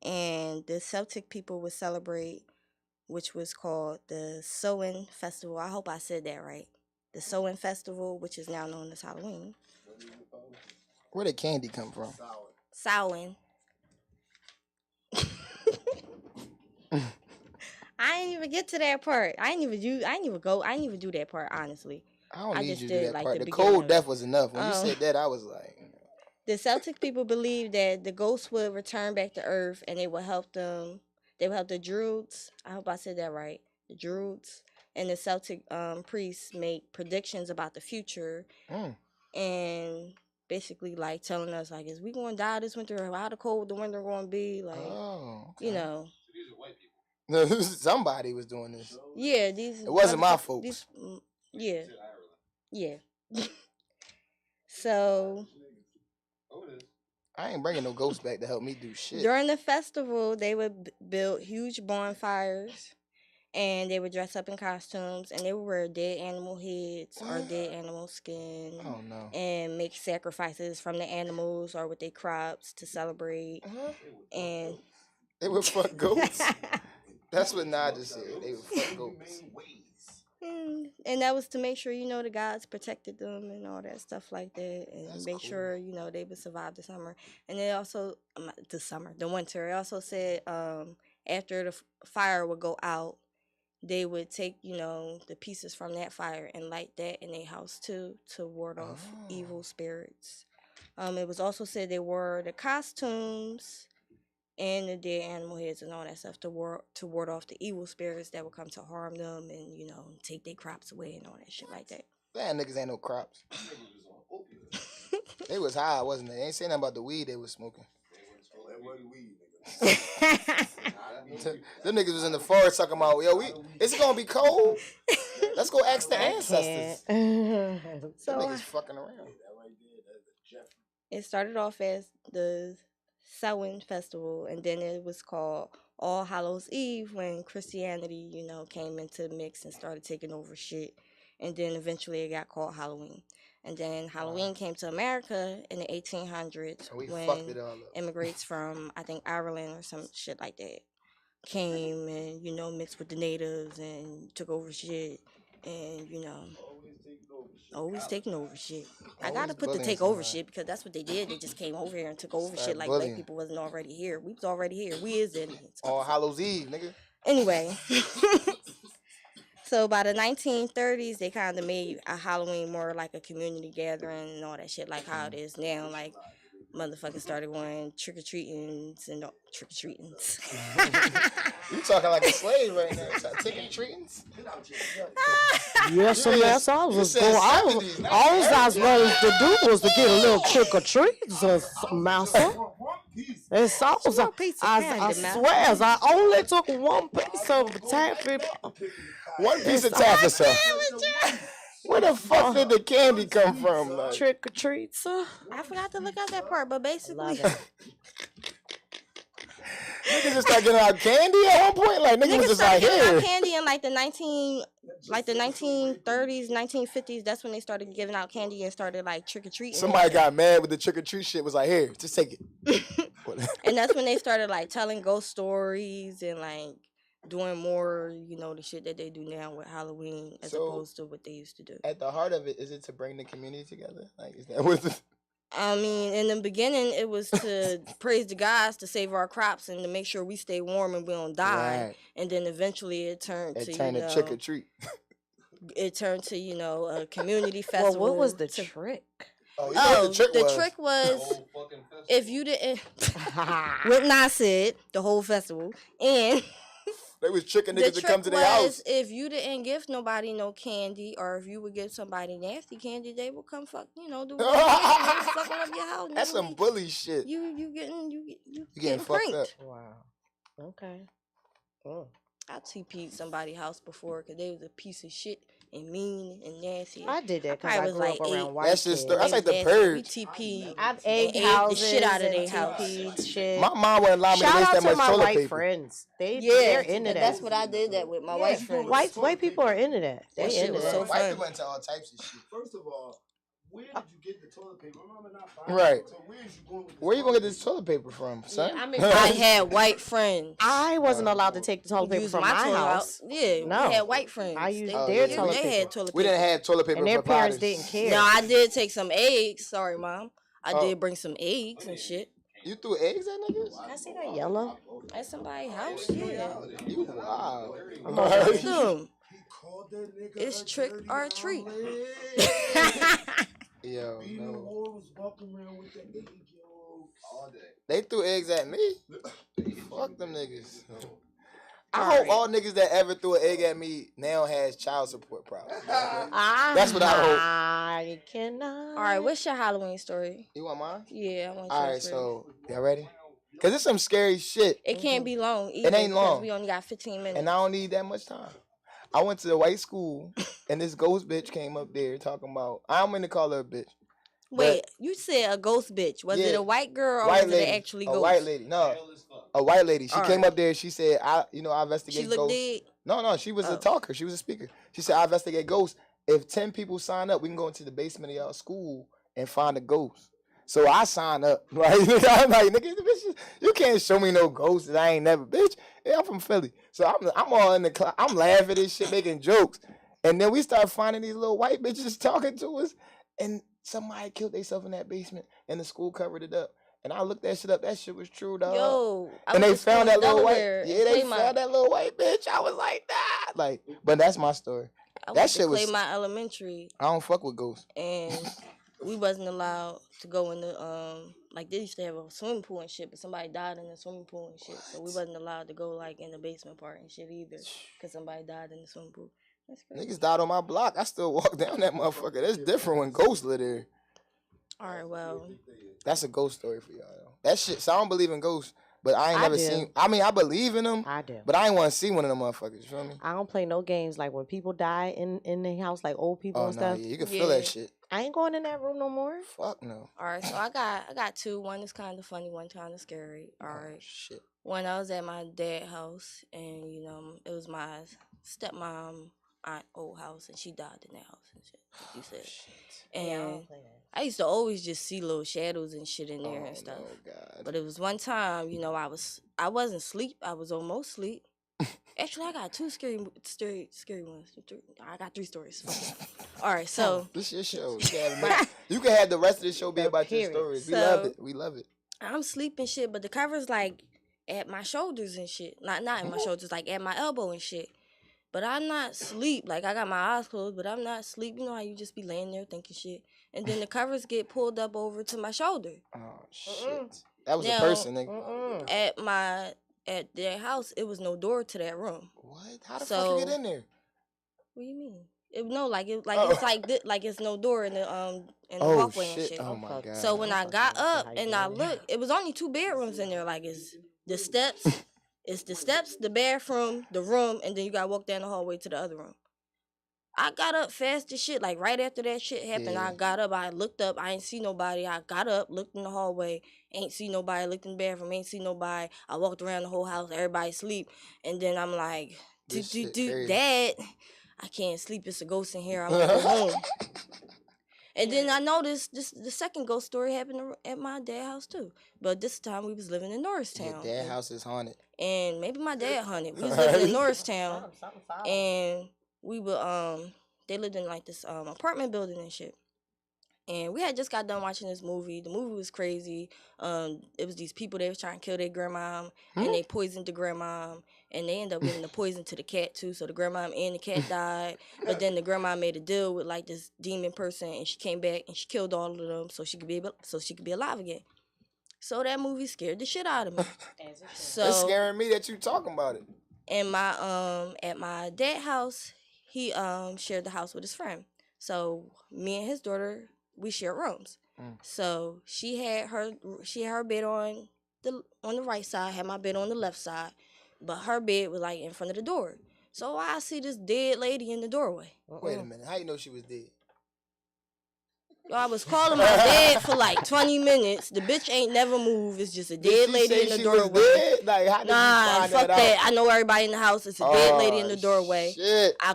Speaker 9: And the Celtic people would celebrate, which was called the Samhain Festival. I hope I said that right. The Samhain Festival, which is now known as Halloween.
Speaker 11: Where did candy come from?
Speaker 9: Samhain. I didn't even get to that part. I didn't even do that part, honestly.
Speaker 11: I don't need
Speaker 9: just
Speaker 11: you to do
Speaker 9: did,
Speaker 11: that
Speaker 9: like,
Speaker 11: part.
Speaker 9: the
Speaker 11: The
Speaker 9: beginning
Speaker 11: cold
Speaker 9: of
Speaker 11: death
Speaker 9: it.
Speaker 11: was enough. When you said that, I was like...
Speaker 9: The Celtic people believe that the ghosts would return back to Earth and they would help them. They would help the Druids. I hope I said that right. The Druids and the Celtic priests make predictions about the future and basically like telling us like, is we going to die this winter? How the cold the winter going to be? Like, you know.
Speaker 1: So these are white people.
Speaker 11: No, somebody was doing this.
Speaker 9: Yeah, these.
Speaker 11: It wasn't my folks.
Speaker 9: Yeah. Yeah. So.
Speaker 11: I ain't bringing no ghosts back to help me do shit.
Speaker 9: During the festival, they would build huge bonfires, and they would dress up in costumes, and they would wear dead animal heads or dead animal skin.
Speaker 11: Oh no!
Speaker 9: And make sacrifices from the animals or with their crops to celebrate. And
Speaker 11: they would fuck goats. That's what Naja said. They would fuck goats.
Speaker 9: And that was to make sure, you know, the gods protected them and all that stuff like that. And
Speaker 11: That's
Speaker 9: make
Speaker 11: cool.
Speaker 9: sure, you know, they would survive the summer. And they also, the winter. It also said after the fire would go out, they would take, you know, the pieces from that fire and light that in their house too to ward off evil spirits. It was also said they wore the costumes and the dead animal heads and all that stuff to ward off the evil spirits that would come to harm them and, you know, take their crops away and all that shit like that.
Speaker 11: Damn, niggas ain't no crops. They was high, wasn't they? They ain't saying nothing about the weed they was smoking.
Speaker 1: That wasn't weed, nigga.
Speaker 11: Them niggas was in the forest talking about, yo, is it gonna be cold? Let's go ask the ancestors.
Speaker 9: So
Speaker 11: niggas fucking around.
Speaker 9: It started off as the Samhain Festival, and then it was called All Hallows Eve when Christianity, you know, came into the mix and started taking over shit. And then eventually it got called Halloween. And then Halloween came to America in the 1800s when immigrants from, I think, Ireland or some shit like that came and, you know, mixed with the natives and took over shit. And, you know, always taking over shit. I gotta put the take over shit because that's what they did. They just came over here and took over shit like black people wasn't already here. We was already here. We is Indians.
Speaker 11: All Hallows Eve, nigga.
Speaker 9: Anyway. So by the 1930s, they kind of made a Halloween more like a community gathering and all that shit, like how it is now. Like, motherfuckers started going trick-or-treatings and trick-or-treatings.
Speaker 11: You talking like a slave right now. Trick-or-treatings?
Speaker 12: Yes, so that's all I was going. All I was ready to do was to get a little trick-or-treats, master. It's all I swear, I only took one piece of taffy.
Speaker 11: One piece of taffy, sir. Where the fuck did the candy come from? Like?
Speaker 12: Trick or treat, sir.
Speaker 9: I forgot to look at that part, but basically,
Speaker 11: niggas just started getting out candy at one point. Like niggas was just like here.
Speaker 9: Candy in like the 1930s, 1950s. That's when they started giving out candy and started like trick or treating.
Speaker 11: Somebody got mad with the trick or treat shit. Was like, here, just take it.
Speaker 9: And that's when they started like telling ghost stories and like doing more, you know, the shit that they do now with Halloween as opposed to what they used to do.
Speaker 11: At the heart of it, is it to bring the community together? Like, is that what?
Speaker 9: I mean, in the beginning, it was to praise the gods to save our crops and to make sure we stay warm and we don't die. Right. And then eventually, it turned to
Speaker 11: trick or treat.
Speaker 9: It turned to, you know, a community festival.
Speaker 12: Well, what was the trick?
Speaker 9: The trick was if you didn't, what Nas said, the whole festival, and
Speaker 11: they was tricking niggas to come to their house.
Speaker 9: If you didn't give nobody no candy, or if you would give somebody nasty candy, they would come fuck, you know, do fucking up your house.
Speaker 11: That's some bully shit.
Speaker 9: You
Speaker 11: getting fucked up.
Speaker 12: Wow. Okay.
Speaker 9: I TP'd somebody's house before because they was a piece of shit and mean and nasty.
Speaker 10: I did that because I grew up around white
Speaker 11: That's
Speaker 10: kids.
Speaker 11: just that's like the purge.
Speaker 9: TP.
Speaker 10: I've egged houses
Speaker 9: the shit out of
Speaker 10: and
Speaker 9: their house.
Speaker 10: TP'd shit.
Speaker 11: My mom wouldn't allow me to
Speaker 10: Shout
Speaker 11: waste
Speaker 10: out
Speaker 11: that
Speaker 10: to
Speaker 11: much
Speaker 10: my
Speaker 11: toilet
Speaker 10: white
Speaker 11: paper.
Speaker 10: friends. They're into that.
Speaker 9: That's what I did that with my white friends.
Speaker 10: White people are into that.
Speaker 11: That
Speaker 10: They
Speaker 11: shit
Speaker 10: into
Speaker 11: was
Speaker 10: that.
Speaker 11: so white people into all types of shit.
Speaker 5: First of all, where did you get the toilet paper? Mama not buying
Speaker 11: Right.
Speaker 5: it. So where's you going with this?
Speaker 11: Where you gonna get this toilet paper from, son?
Speaker 10: I mean,
Speaker 9: I had white friends.
Speaker 10: I wasn't allowed to take the toilet paper
Speaker 9: Use
Speaker 10: from
Speaker 9: my
Speaker 10: my
Speaker 9: toilet
Speaker 10: house.
Speaker 9: out. Yeah,
Speaker 10: No.
Speaker 9: we had white friends.
Speaker 10: I used
Speaker 9: They-
Speaker 10: their
Speaker 9: they-
Speaker 10: toilet
Speaker 9: they
Speaker 10: paper.
Speaker 9: had toilet paper.
Speaker 11: We didn't have toilet paper
Speaker 10: And their
Speaker 11: for
Speaker 10: parents
Speaker 11: providers.
Speaker 10: didn't care.
Speaker 9: Now I did take some eggs. Sorry, mom. I
Speaker 11: Oh.
Speaker 9: did bring some eggs and shit.
Speaker 11: You threw eggs at niggas?
Speaker 10: I see that yellow.
Speaker 9: At somebody's house. Yeah.
Speaker 11: You wow.
Speaker 9: Them. It's trick or treat.
Speaker 11: Yo, no. They threw eggs at me. Fuck them niggas. I hope all niggas that ever threw an egg at me now has child support problems. That's what I hope.
Speaker 10: I cannot.
Speaker 9: All right, what's your Halloween story?
Speaker 11: You want mine?
Speaker 9: Yeah, I want
Speaker 11: All
Speaker 9: yours
Speaker 11: right,
Speaker 9: first.
Speaker 11: so y'all ready? Cause it's some scary shit.
Speaker 9: It can't be long either.
Speaker 11: It ain't long.
Speaker 9: We only got 15 minutes.
Speaker 11: And I don't need that much time. I went to the white school, and this ghost bitch came up there talking about. I don't mean to call her a bitch.
Speaker 9: Wait, you said a ghost bitch. Was it
Speaker 11: Yeah,
Speaker 9: a white girl or
Speaker 11: white
Speaker 9: was
Speaker 11: lady,
Speaker 9: it actually
Speaker 11: a
Speaker 9: ghost?
Speaker 11: white lady. No, a white lady. She
Speaker 9: All
Speaker 11: came
Speaker 9: right.
Speaker 11: up there. She said, I investigate
Speaker 9: She looked
Speaker 11: ghosts.
Speaker 9: dead?
Speaker 11: No, she was a talker. She was a speaker. She said, I investigate ghosts. If 10 people sign up, we can go into the basement of y'all school and find a ghost. So I signed up. Right? I'm like, nigga, bitch, you can't show me no ghost that I ain't never, bitch. Yeah, I'm from Philly. So I'm all in the class. I'm laughing at this shit, making jokes. And then we start finding these little white bitches talking to us. And somebody killed themselves in that basement and the school covered it up. And I looked that shit up. That shit was true, dog.
Speaker 9: Yo, I
Speaker 11: and they
Speaker 9: went to
Speaker 11: found that
Speaker 9: school in
Speaker 11: little white.
Speaker 9: Delaware
Speaker 11: Yeah,
Speaker 9: and
Speaker 11: they
Speaker 9: Claymont.
Speaker 11: found that little white bitch. I was like, nah. Like, but that's my story.
Speaker 9: I
Speaker 11: That
Speaker 9: went to
Speaker 11: shit was.
Speaker 9: Claymont Elementary,
Speaker 11: I don't fuck with ghosts.
Speaker 9: and we wasn't allowed to go in the like they used to have a swimming pool and shit, but somebody died in the swimming pool and shit, so we wasn't allowed to go like in the basement part and shit either, cause somebody died in the swimming pool. That's crazy.
Speaker 11: Niggas died on my block. I still walk down that motherfucker. That's different when ghosts live there.
Speaker 9: All right, well,
Speaker 11: That's a ghost story for y'all, though. That shit. So I don't believe in ghosts, but I ain't
Speaker 10: I
Speaker 11: never
Speaker 10: do.
Speaker 11: seen. I mean, I believe in them.
Speaker 10: I do.
Speaker 11: But I ain't want to see one of them motherfuckers. You feel me?
Speaker 10: I don't play no games like when people die in the house, like old people
Speaker 11: Oh
Speaker 10: and
Speaker 11: no,
Speaker 10: stuff.
Speaker 11: yeah, you can feel that
Speaker 9: Yeah.
Speaker 11: shit.
Speaker 10: I ain't going in that room no more.
Speaker 11: Fuck no.
Speaker 9: all right, so I got two. One is kind of funny, one kind of scary. All right.
Speaker 11: Shit.
Speaker 9: When I was at my dad's house, and it was my stepmom aunt old house, and she died in that house and shit. Like you said, and I used to always just see little shadows and shit in there and stuff.
Speaker 11: Oh God.
Speaker 9: But it was one time, I wasn't asleep. I was almost asleep. Actually, I got two scary ones. I got three stories. Fuck it. All right, so
Speaker 11: This your show. You can have the rest of the show be about your
Speaker 10: period.
Speaker 11: stories. We
Speaker 9: So-
Speaker 11: love it. We love it.
Speaker 9: I'm sleeping shit, but the cover's like at my shoulders and shit. Not at my shoulders, like at my elbow and shit. But I'm not asleep. Like I got my eyes closed, but I'm not asleep. You know how you just be laying there thinking shit. And then the covers get pulled up over to my shoulder.
Speaker 11: Oh shit. That was
Speaker 9: Now-
Speaker 11: a person, nigga.
Speaker 9: At their house, it was no door to that room.
Speaker 11: What? How the fuck
Speaker 9: So-
Speaker 11: you get in there?
Speaker 9: What do you mean? It's like it's no door in the
Speaker 11: Oh
Speaker 9: walkway and
Speaker 11: shit.
Speaker 9: shit.
Speaker 11: Oh my God.
Speaker 9: So when I got up and I looked, it was only 2 bedrooms in there. Like it's the steps, the bathroom, the room, and then you gotta walk down the hallway to the other room. I got up fast as shit. Like right after that shit happened,
Speaker 11: Yeah.
Speaker 9: I got up. I looked up. I ain't see nobody. I got up, looked in the hallway, ain't see nobody. Looked in the bathroom, ain't see nobody. I walked around the whole house. Everybody sleep, and then I'm like,
Speaker 11: This shit
Speaker 9: do
Speaker 11: crazy.
Speaker 9: Dad, I can't sleep. It's a ghost in here. I'm gonna go home. And then I noticed the second ghost story happened at my dad's house too. But this time we was living in Norristown.
Speaker 11: That house is haunted.
Speaker 9: And maybe my dad hunted. We was living in Norristown. And we were they lived in like this apartment building and shit. And we had just got done watching this movie. The movie was crazy. It was these people that was trying to kill their grandma, and they poisoned the grandma, and they ended up giving the poison to the cat too. So the grandma and the cat died. But then the grandma made a deal with like this demon person, and she came back and she killed all of them so she could be alive again. So that movie scared the shit out of me. So
Speaker 11: It's scaring me that you talking about it.
Speaker 9: and my at my dad's house, he shared the house with his friend. So me and his daughter, we shared rooms. So she had her bed on the right side, had my bed on the left side, but her bed was like in front of the door. So I see this dead lady in the doorway.
Speaker 11: Wait a minute. How you know she was dead?
Speaker 9: I was calling my dad for like 20 minutes. The bitch ain't never moved. It's just a dead lady in the doorway.
Speaker 11: Like, how did you
Speaker 9: Nah,
Speaker 11: find
Speaker 9: fuck
Speaker 11: that
Speaker 9: that.
Speaker 11: out?
Speaker 9: I know everybody in the house. It's a dead lady in the doorway.
Speaker 11: Shit.
Speaker 9: I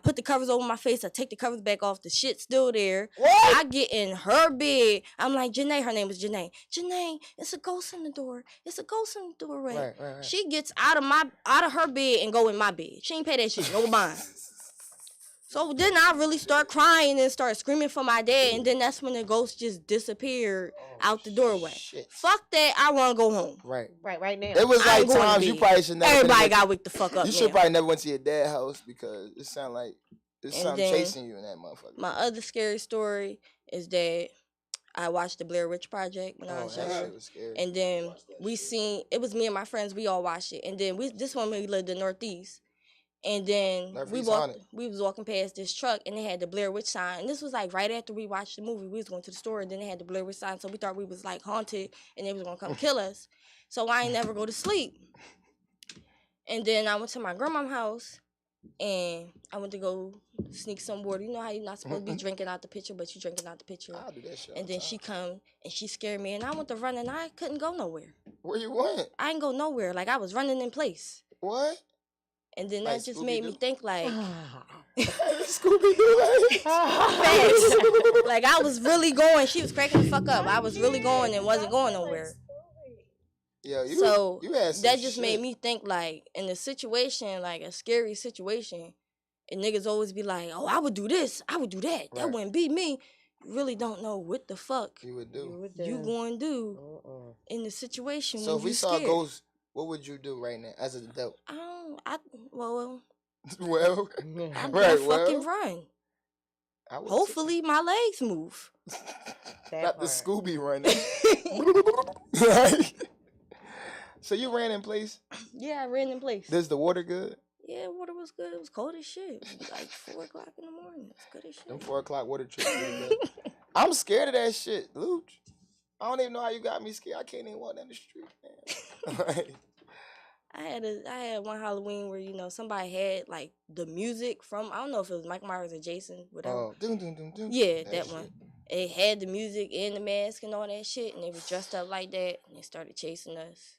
Speaker 9: put the covers over my face. I take the covers back off. The shit's still there.
Speaker 11: What?
Speaker 9: I get in her bed. I'm like, Janae, her name was Janae. Janae, it's a ghost in the door. It's a ghost in the doorway.
Speaker 11: Right.
Speaker 9: She gets out of her bed and go in my bed. She ain't pay that shit no mind. So then I really start crying and start screaming for my dad, and then that's when the ghost just disappeared out the doorway.
Speaker 11: Shit.
Speaker 9: Fuck that, I want to go home.
Speaker 11: Right
Speaker 10: now.
Speaker 11: It was like times you probably should never.
Speaker 9: Everybody got wake the fuck up.
Speaker 11: You should probably never went to your dad's house because it sound like there's something chasing you in that motherfucker.
Speaker 9: My other scary story is that I watched the Blair Witch Project when I was younger.
Speaker 11: That shit was scary.
Speaker 9: And then it was me and my friends, we all watched it. And then this one we lived in the Northeast. And then we was walking past this truck and they had the Blair Witch sign. And this was like right after we watched the movie. We was going to the store and then they had the Blair Witch sign. So we thought we was like haunted and they was going to come kill us. So I ain't never go to sleep. And then I went to my grandma's house and I went to go sneak some water. You know how you're not supposed to be drinking out the pitcher, but you drinking out the pitcher.
Speaker 11: I'll do that shit.
Speaker 9: And then she come and she scared me and I went to run and I couldn't go nowhere.
Speaker 11: Where you went?
Speaker 9: I ain't go nowhere. Like I was running in place.
Speaker 11: What?
Speaker 9: And then that just made me think like
Speaker 11: Scooby-Doo.
Speaker 9: Like I was really going. She was cracking the fuck up. I was really going and wasn't going nowhere.
Speaker 11: Yeah,
Speaker 9: you
Speaker 11: had some
Speaker 9: that just
Speaker 11: shit.
Speaker 9: made me think like in a situation, like a scary situation, and niggas always be like, oh, I would do this, I would do that. Right. That wouldn't be me. You really don't know what the fuck
Speaker 11: you would do.
Speaker 9: You going to do in the situation.
Speaker 11: So
Speaker 9: when
Speaker 11: if we
Speaker 9: you
Speaker 11: saw
Speaker 9: scared.
Speaker 11: a ghost, what would you do right now as an adult?
Speaker 9: Well,
Speaker 11: I'm
Speaker 9: fucking run. Hopefully my legs move.
Speaker 11: Not the Scooby running. Right? So you ran in place?
Speaker 9: Yeah, I ran in place.
Speaker 11: Is the water good?
Speaker 9: Yeah, water was good. It was cold as shit. It was like 4 o'clock in the morning. It's good as shit.
Speaker 11: Them 4 o'clock water trips. I'm scared of that shit, Luch. I don't even know how you got me scared. I can't even walk down the street, man.
Speaker 9: I had one Halloween where somebody had like the music from, I don't know if it was Michael Myers or Jason, whatever.
Speaker 11: Oh, dun, dun, dun, dun.
Speaker 9: Yeah, that one. It had the music and the mask and all that shit, and they was dressed up like that, and they started chasing us.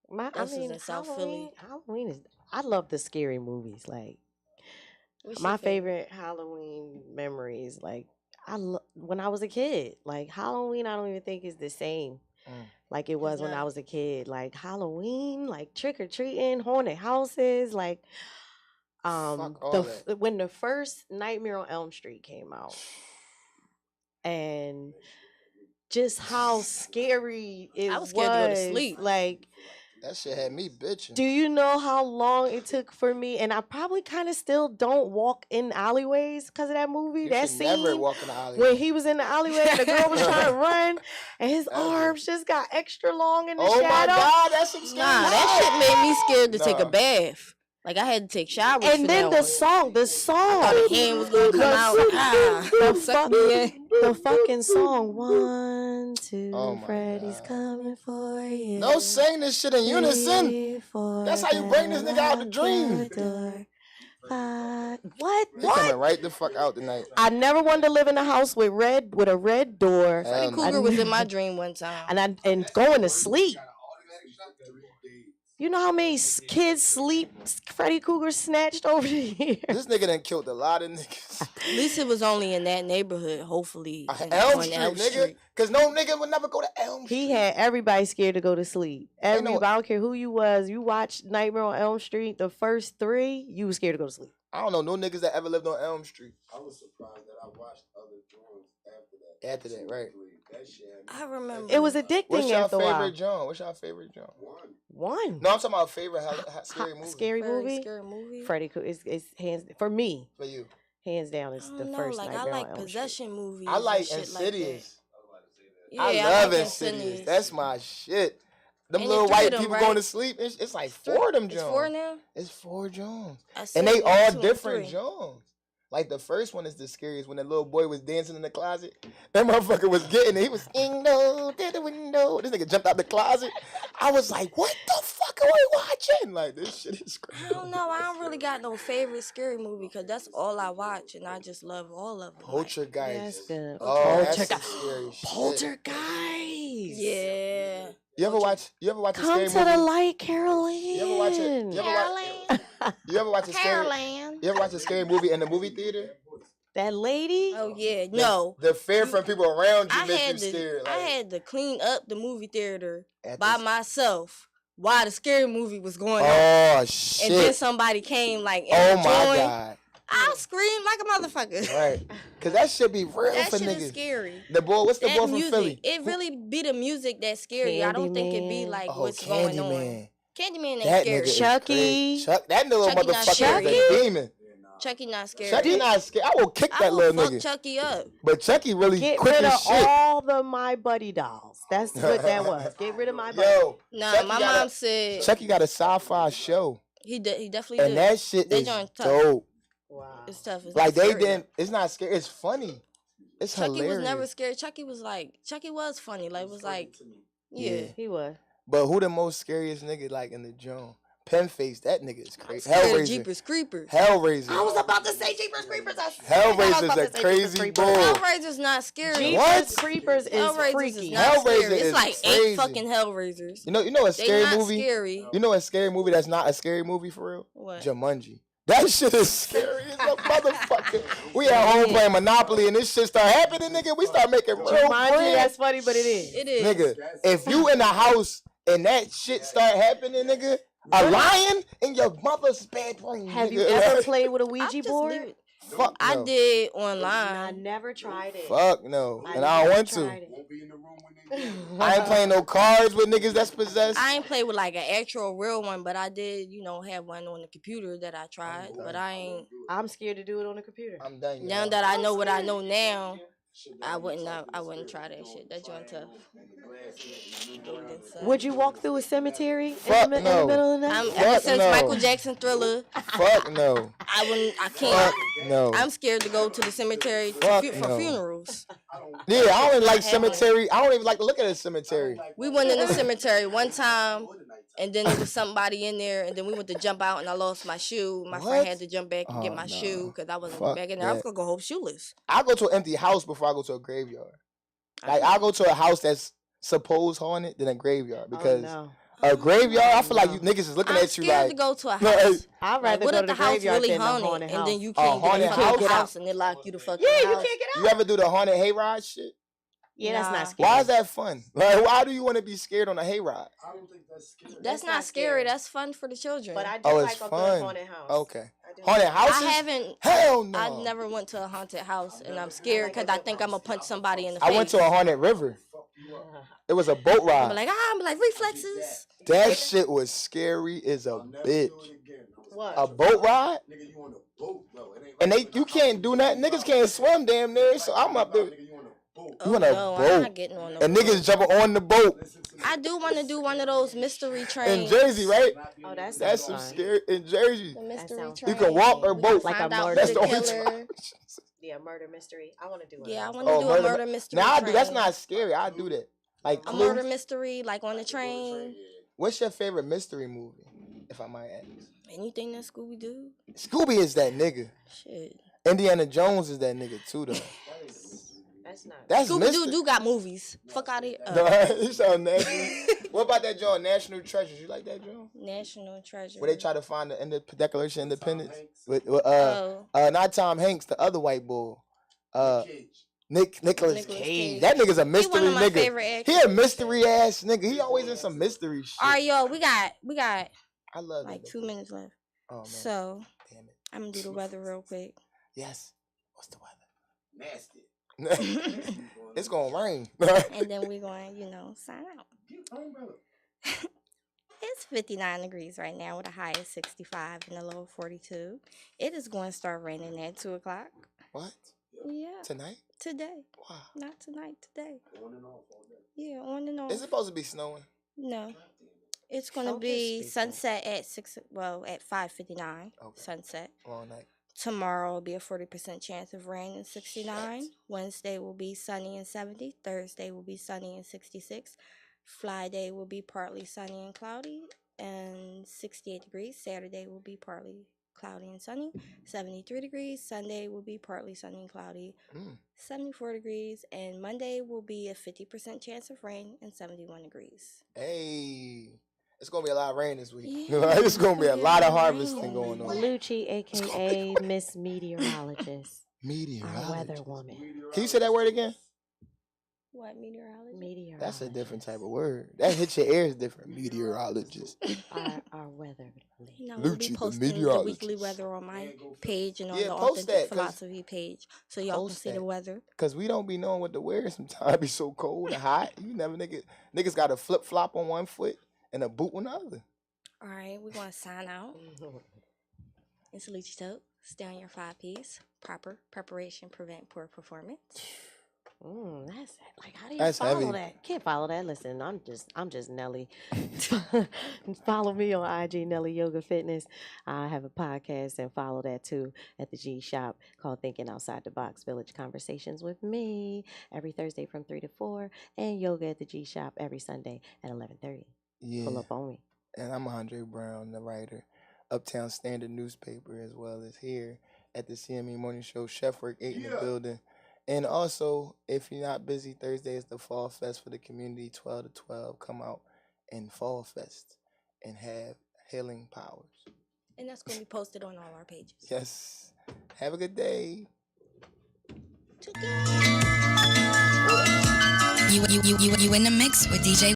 Speaker 10: What?
Speaker 9: This was in South Philly.
Speaker 10: Halloween is. I love the scary movies. Like my favorite Halloween memories. Like when I was a kid. Like Halloween, I don't even think is the same. Like it was when I was a kid. Like Halloween, like trick or treating, haunted houses, like when the first Nightmare on Elm Street came out, and just how scary it was.
Speaker 9: I was scared to go to sleep.
Speaker 10: Like
Speaker 11: that shit had me bitching.
Speaker 10: Do you know how long it took for me? And I probably kind of still don't walk in alleyways because of that movie.
Speaker 11: You
Speaker 10: that
Speaker 11: should
Speaker 10: scene
Speaker 11: never walk in the alleyway.
Speaker 10: when he was in the alleyway, and the girl was trying to run, and his arms just got extra long in the shadow.
Speaker 11: Oh my God, that's some scary shit.
Speaker 9: That shit made me scared to take a bath. Like I had to take showers.
Speaker 10: And then the song.
Speaker 9: I thought the hand was gonna come out.
Speaker 10: The fucking song. 1, 2, Freddy's coming for you.
Speaker 11: No, sing this shit in unison. That's how you bring this nigga out the dream.
Speaker 10: What?
Speaker 11: He coming right the fuck out tonight.
Speaker 10: I never wanted to live in a house with a red door.
Speaker 9: Freddy Krueger was in my dream one time.
Speaker 10: And going to sleep. You know how many kids sleep Freddy Krueger snatched over the years?
Speaker 11: This nigga done killed a lot of niggas.
Speaker 9: At least it was only in that neighborhood, hopefully.
Speaker 11: Elm Street, nigga. Because no nigga would never go to Elm Street.
Speaker 10: He had everybody scared to go to sleep. I don't care who you was. You watched Nightmare on Elm Street, the first 3, you was scared to go to sleep.
Speaker 11: I don't know no niggas that ever lived on Elm Street.
Speaker 13: I was surprised that I watched other drawings
Speaker 11: After that, right.
Speaker 9: I remember.
Speaker 10: It was addicting.
Speaker 11: What's your
Speaker 10: after a while.
Speaker 11: favorite John? What's your favorite John?
Speaker 10: One.
Speaker 11: No, I'm talking about favorite scary movie.
Speaker 10: Scary movie. Freddy Krueger is hands for me.
Speaker 11: For you,
Speaker 10: hands down is the first.
Speaker 9: Like
Speaker 10: Nightmare
Speaker 9: I like
Speaker 10: on Elm
Speaker 9: possession
Speaker 10: Street.
Speaker 9: movies.
Speaker 11: I like Insidious. I love Insidious. That's my shit. Them little white people going to sleep. It's like 4 of them Jones.
Speaker 9: It's 4 now?
Speaker 11: It's 4 Jones. And they all different Jones. Like the first one is the scariest when the little boy was dancing in the closet. That motherfucker was getting it. He was to the window. This nigga jumped out the closet. I was like, what the fuck we watching? Like, this shit is crazy.
Speaker 9: I don't know. I don't really got no favorite scary movie because that's all I watch, and I just love all of them.
Speaker 11: Poltergeist.
Speaker 10: That's good.
Speaker 11: Oh, that's some scary shit.
Speaker 10: Poltergeist.
Speaker 9: Yeah.
Speaker 11: You ever watch a
Speaker 10: Come
Speaker 11: scary
Speaker 10: to
Speaker 11: movie?
Speaker 10: the light, Caroline.
Speaker 11: You ever watch it? You ever watch a scary?
Speaker 9: Caroline.
Speaker 11: You ever watch a scary movie in the movie theater?
Speaker 10: That lady?
Speaker 9: Oh yeah, no.
Speaker 11: The fear from people around you make you
Speaker 9: I
Speaker 11: scared. Like,
Speaker 9: had to clean up the movie theater
Speaker 11: At
Speaker 9: by
Speaker 11: this-
Speaker 9: myself while the scary movie was going on.
Speaker 11: oh shit!
Speaker 9: And then somebody came like,
Speaker 11: oh
Speaker 9: and
Speaker 11: my
Speaker 9: joined.
Speaker 11: god!
Speaker 9: I screamed like a motherfucker.
Speaker 11: Right, cause that shit be real
Speaker 9: That
Speaker 11: for
Speaker 9: shit
Speaker 11: niggas.
Speaker 9: is scary.
Speaker 11: The boy, what's the
Speaker 9: That
Speaker 11: boy from
Speaker 9: music,
Speaker 11: Philly?
Speaker 9: it really be the music that's scary. I don't think it be
Speaker 10: Candyman.
Speaker 9: like
Speaker 11: Oh,
Speaker 9: what's going on.
Speaker 11: Candyman.
Speaker 9: Candyman ain't
Speaker 11: That
Speaker 9: scary.
Speaker 11: nigga is
Speaker 10: Chucky.
Speaker 11: crazy. That little
Speaker 9: Chucky not
Speaker 11: motherfucker
Speaker 9: scary.
Speaker 11: is a demon.
Speaker 9: Chucky not scary.
Speaker 11: Chucky not scared. I will kick
Speaker 9: I
Speaker 11: that
Speaker 9: will
Speaker 11: little
Speaker 9: fuck
Speaker 11: nigga.
Speaker 9: Chucky up.
Speaker 11: But Chucky really
Speaker 10: Get
Speaker 11: quick
Speaker 10: rid of
Speaker 11: as shit.
Speaker 10: all the My Buddy dolls. That's what that was. Get rid of My Buddy.
Speaker 11: Yo,
Speaker 9: Nah,
Speaker 11: Chucky
Speaker 9: my
Speaker 11: got
Speaker 9: mom
Speaker 11: a-
Speaker 9: said
Speaker 11: Chucky got a sci-fi show,
Speaker 9: he definitely
Speaker 11: and
Speaker 9: did.
Speaker 11: that shit
Speaker 9: They
Speaker 11: is
Speaker 9: joint tough.
Speaker 11: dope.
Speaker 10: Wow.
Speaker 9: It's tough. It's
Speaker 11: Like
Speaker 9: not
Speaker 11: they
Speaker 9: scary.
Speaker 11: didn't. It's not scary. It's funny. It's
Speaker 9: Chucky
Speaker 11: hilarious.
Speaker 9: was never scared. Chucky was funny. Like it was like, yeah.
Speaker 10: He was.
Speaker 11: But who the most scariest nigga like in the joint? Penface, that nigga is crazy.
Speaker 9: Scared of
Speaker 11: Hellraiser.
Speaker 9: Jeepers Creepers.
Speaker 11: Hellraiser.
Speaker 10: I was about to say Jeepers Creepers.
Speaker 11: Hellraiser's a crazy bull.
Speaker 9: Hellraiser's not scary.
Speaker 10: Jeepers Creepers is
Speaker 9: Hellraisers
Speaker 10: freaky.
Speaker 9: is not
Speaker 11: Hellraiser
Speaker 9: scary.
Speaker 11: is
Speaker 9: It's like
Speaker 11: crazy.
Speaker 9: 8 fucking Hellraisers.
Speaker 11: You know a
Speaker 9: They
Speaker 11: scary
Speaker 9: not
Speaker 11: movie?
Speaker 9: scary.
Speaker 11: You know a scary movie that's not a scary movie for real?
Speaker 9: What?
Speaker 11: Jumanji. That shit is scary as a motherfucker. We at home playing Monopoly and this shit start happening, nigga. We start making real
Speaker 10: Jumanji,
Speaker 11: friends.
Speaker 10: that's funny, but it is.
Speaker 9: It is.
Speaker 11: Nigga, if you in the house and that shit start happening, nigga, a lion in your mother's bedroom.
Speaker 10: Have you
Speaker 11: nigga.
Speaker 10: ever played with a
Speaker 9: I'm
Speaker 10: Ouija
Speaker 9: just
Speaker 10: board?
Speaker 9: leaving-
Speaker 11: Fuck no.
Speaker 9: I did
Speaker 10: I
Speaker 9: online.
Speaker 10: never tried it.
Speaker 11: Fuck no. And I
Speaker 10: never
Speaker 11: don't want to.
Speaker 10: tried it.
Speaker 13: Won't be in the room when they do.
Speaker 11: I ain't playing no cards with niggas that's possessed.
Speaker 9: I ain't played with like an actual real one, but I did, have one on the computer that I tried. But I ain't.
Speaker 10: I'm scared to do it on the computer.
Speaker 11: I'm done. You
Speaker 9: Now
Speaker 11: know.
Speaker 9: that I know what I know now, I wouldn't try that shit. That joint tough. Go inside.
Speaker 10: Would you walk through a cemetery
Speaker 11: Fuck
Speaker 10: in the
Speaker 11: no.
Speaker 10: middle of the night?
Speaker 11: Fuck
Speaker 9: Ever since
Speaker 11: no.
Speaker 9: Michael Jackson Thriller,
Speaker 11: Fuck no.
Speaker 9: I can't.
Speaker 11: Fuck no.
Speaker 9: I'm scared to go to the cemetery
Speaker 11: Fuck
Speaker 9: for
Speaker 11: no.
Speaker 9: funerals.
Speaker 11: Yeah, I don't even like
Speaker 9: I
Speaker 11: cemetery. I don't even like to look at a cemetery.
Speaker 9: We went in the cemetery one time, and then there was somebody in there, and then we went to jump out, and I lost my shoe. My
Speaker 11: What?
Speaker 9: friend had to jump back and
Speaker 11: Oh,
Speaker 9: get my
Speaker 11: no.
Speaker 9: shoe because I wasn't
Speaker 11: Fuck
Speaker 9: back in there. I was
Speaker 11: that.
Speaker 9: gonna go home shoeless.
Speaker 11: I go to an empty house before I go to a graveyard. Like I go to a house that's supposed haunted than a graveyard because
Speaker 10: no.
Speaker 11: a graveyard, I feel like you niggas is looking
Speaker 9: I'm
Speaker 11: at you
Speaker 9: scared
Speaker 11: like
Speaker 9: to go to a
Speaker 11: No,
Speaker 9: house.
Speaker 10: I'd
Speaker 9: Like,
Speaker 10: rather
Speaker 9: what
Speaker 10: go
Speaker 9: if
Speaker 10: to
Speaker 9: the
Speaker 10: the
Speaker 9: house
Speaker 10: graveyard
Speaker 9: really
Speaker 10: than the
Speaker 9: haunted,
Speaker 10: haunted
Speaker 9: and
Speaker 10: house.
Speaker 9: then you
Speaker 11: A
Speaker 9: can't
Speaker 11: haunted
Speaker 9: get out the
Speaker 11: house?
Speaker 9: house, and they lock you the fuck
Speaker 10: Yeah,
Speaker 9: in the
Speaker 10: you
Speaker 9: house.
Speaker 10: can't get out.
Speaker 11: you ever do the haunted hayride shit?
Speaker 10: Yeah, that's
Speaker 9: Nah.
Speaker 10: not scary.
Speaker 11: Why is that fun? Like why do you want to be scared on a hayride?
Speaker 13: I don't think that's scary.
Speaker 9: That's not scary. That's fun for the children.
Speaker 10: But I do
Speaker 11: Oh,
Speaker 10: like
Speaker 11: it's
Speaker 10: a
Speaker 11: fun.
Speaker 10: good haunted house.
Speaker 11: Okay.
Speaker 10: I do
Speaker 11: Haunted
Speaker 10: like-
Speaker 11: houses?
Speaker 9: I haven't.
Speaker 11: Hell no.
Speaker 9: I never went to a haunted house, and I'm scared because I think I'm gonna punch somebody in the
Speaker 11: I
Speaker 9: face.
Speaker 11: went to a haunted river. It was a boat
Speaker 9: I'm
Speaker 11: ride.
Speaker 9: like reflexes.
Speaker 11: That shit was scary as a
Speaker 13: I'll never
Speaker 11: bitch.
Speaker 13: do it again.
Speaker 10: What?
Speaker 11: A boat ride?
Speaker 13: Nigga, you on a boat, bro. It ain't
Speaker 11: And
Speaker 13: like
Speaker 11: you can't do nothing. Niggas can't swim damn near, so I'm up there.
Speaker 13: Nigga, you on a boat.
Speaker 11: You on a
Speaker 9: No, I'm
Speaker 11: boat.
Speaker 9: not getting on the
Speaker 11: And
Speaker 9: boat.
Speaker 11: niggas jumping on the boat.
Speaker 9: I do want to do one of those mystery
Speaker 11: In
Speaker 9: trains.
Speaker 11: Jersey, right?
Speaker 10: Oh, that's
Speaker 11: That's some
Speaker 10: fun.
Speaker 11: scary in Jersey.
Speaker 9: The mystery
Speaker 10: sounds
Speaker 9: train.
Speaker 11: You can walk or
Speaker 9: We gotta
Speaker 11: boat.
Speaker 10: Like a
Speaker 9: find out
Speaker 10: murder.
Speaker 11: That's
Speaker 9: who
Speaker 11: the only
Speaker 9: killer.
Speaker 11: time.
Speaker 10: Yeah, murder mystery. I want to do it.
Speaker 9: Yeah, I want
Speaker 11: Oh,
Speaker 9: to do a murder mystery.
Speaker 11: Now I do. That's
Speaker 9: train.
Speaker 11: not scary. I do that. Like
Speaker 9: a
Speaker 11: Clue.
Speaker 9: murder mystery, like on the train.
Speaker 11: What's your favorite mystery movie, if I might ask?
Speaker 9: Anything that Scooby Doo.
Speaker 11: Scooby is that nigga.
Speaker 9: Shit.
Speaker 11: Indiana Jones is that nigga too, though.
Speaker 10: That's not.
Speaker 11: That's
Speaker 9: Scooby Doo
Speaker 11: mystery.
Speaker 9: do got movies. Fuck out of here.
Speaker 11: No, it's so nasty. What about that joint, National Treasures? You like that joint?
Speaker 9: National Treasure.
Speaker 11: Where they try to find the Declaration of Independence with
Speaker 9: Oh.
Speaker 11: not Tom Hanks, the other white boy, Nicolas
Speaker 9: Nicolas
Speaker 11: Cage.
Speaker 9: Cage.
Speaker 11: That nigga's a
Speaker 9: He
Speaker 11: mystery
Speaker 9: one of my
Speaker 11: nigga.
Speaker 9: favorite
Speaker 11: He
Speaker 9: actors.
Speaker 11: a mystery ass nigga. He always in some mystery shit.
Speaker 9: All right, yo, we got
Speaker 11: I love
Speaker 9: like
Speaker 11: that.
Speaker 9: 2 minutes left.
Speaker 11: Oh man,
Speaker 9: So
Speaker 11: damn it.
Speaker 9: I'm gonna do the weather real quick.
Speaker 11: Yes. What's the weather?
Speaker 13: Nasty.
Speaker 11: It's gonna rain.
Speaker 9: And then we're going, sign out. It's 59 degrees right now with a high of 65 and a low of 42. It is going to start raining at 2 o'clock.
Speaker 11: What?
Speaker 9: Yeah.
Speaker 11: Tonight?
Speaker 9: Today.
Speaker 11: Wow.
Speaker 9: Not tonight, today. Yeah, on and off.
Speaker 11: It's supposed to be snowing.
Speaker 9: No. It's going to
Speaker 10: Focus,
Speaker 9: be
Speaker 10: people.
Speaker 9: sunset at 5:59.
Speaker 11: Okay.
Speaker 9: Sunset.
Speaker 11: Long night.
Speaker 9: Tomorrow will be a 40% chance of rain and 69. Wednesday will be sunny and 70. Thursday will be sunny and 66. Friday will be partly sunny and cloudy. and 68 degrees. Saturday will be partly cloudy and sunny. 73 degrees. Sunday will be partly sunny and cloudy. 74 degrees. And Monday will be a 50% chance of rain and 71 degrees.
Speaker 11: Hey, it's gonna be a lot of rain this week.
Speaker 9: Yeah,
Speaker 11: It's gonna be a lot of harvesting going on.
Speaker 10: Lucci, aka Miss Meteorologist.
Speaker 11: Meteorologist.
Speaker 10: Our weather woman.
Speaker 11: Can you say that word again?
Speaker 9: What, meteorologist?
Speaker 10: Meteorologist.
Speaker 11: That's a different type of word. That hits your ears different. Meteorologist.
Speaker 10: Our weather.
Speaker 9: No, we'll be
Speaker 11: Lucci, the
Speaker 9: posting the
Speaker 11: meteorologist.
Speaker 9: weekly weather on my page and on
Speaker 11: Yeah,
Speaker 9: the
Speaker 11: post
Speaker 9: Authentic
Speaker 11: that, 'cause-
Speaker 9: Philosophy page, so y'all can
Speaker 11: Post
Speaker 9: see the
Speaker 11: that.
Speaker 9: weather.
Speaker 11: Cause we don't be knowing what to wear sometimes. It be so cold and hot. You never niggas got a flip flop on one foot and a boot on the other.
Speaker 9: All right, we're going to sign out. It's LouchieTotes. Stay on your 5 P's. Proper preparation, prevent poor performance.
Speaker 10: That's like, how do you
Speaker 11: That's
Speaker 10: follow
Speaker 11: heavy.
Speaker 10: that? Can't follow that. Listen, I'm just Nelly. Follow me on IG, Nelly Yoga Fitness. I have a podcast and follow that too at the G Shop called Thinking Outside the Box Village Conversations with me every Thursday from 3 to 4, and yoga at the G Shop every Sunday at 11:30.
Speaker 11: Yeah.
Speaker 10: Pull up on me.
Speaker 11: And I'm Andre Brown, the writer, Uptown Standard newspaper, as well as here at the CME Morning Show, Chef Work 8 in the building. And also, if you're not busy, Thursday is the Fall Fest for the community, 12 to 12. Come out and Fall Fest and have healing powers.
Speaker 9: And that's going to be posted on all our pages.
Speaker 11: Yes. Have a good day.
Speaker 14: You in the mix with DJ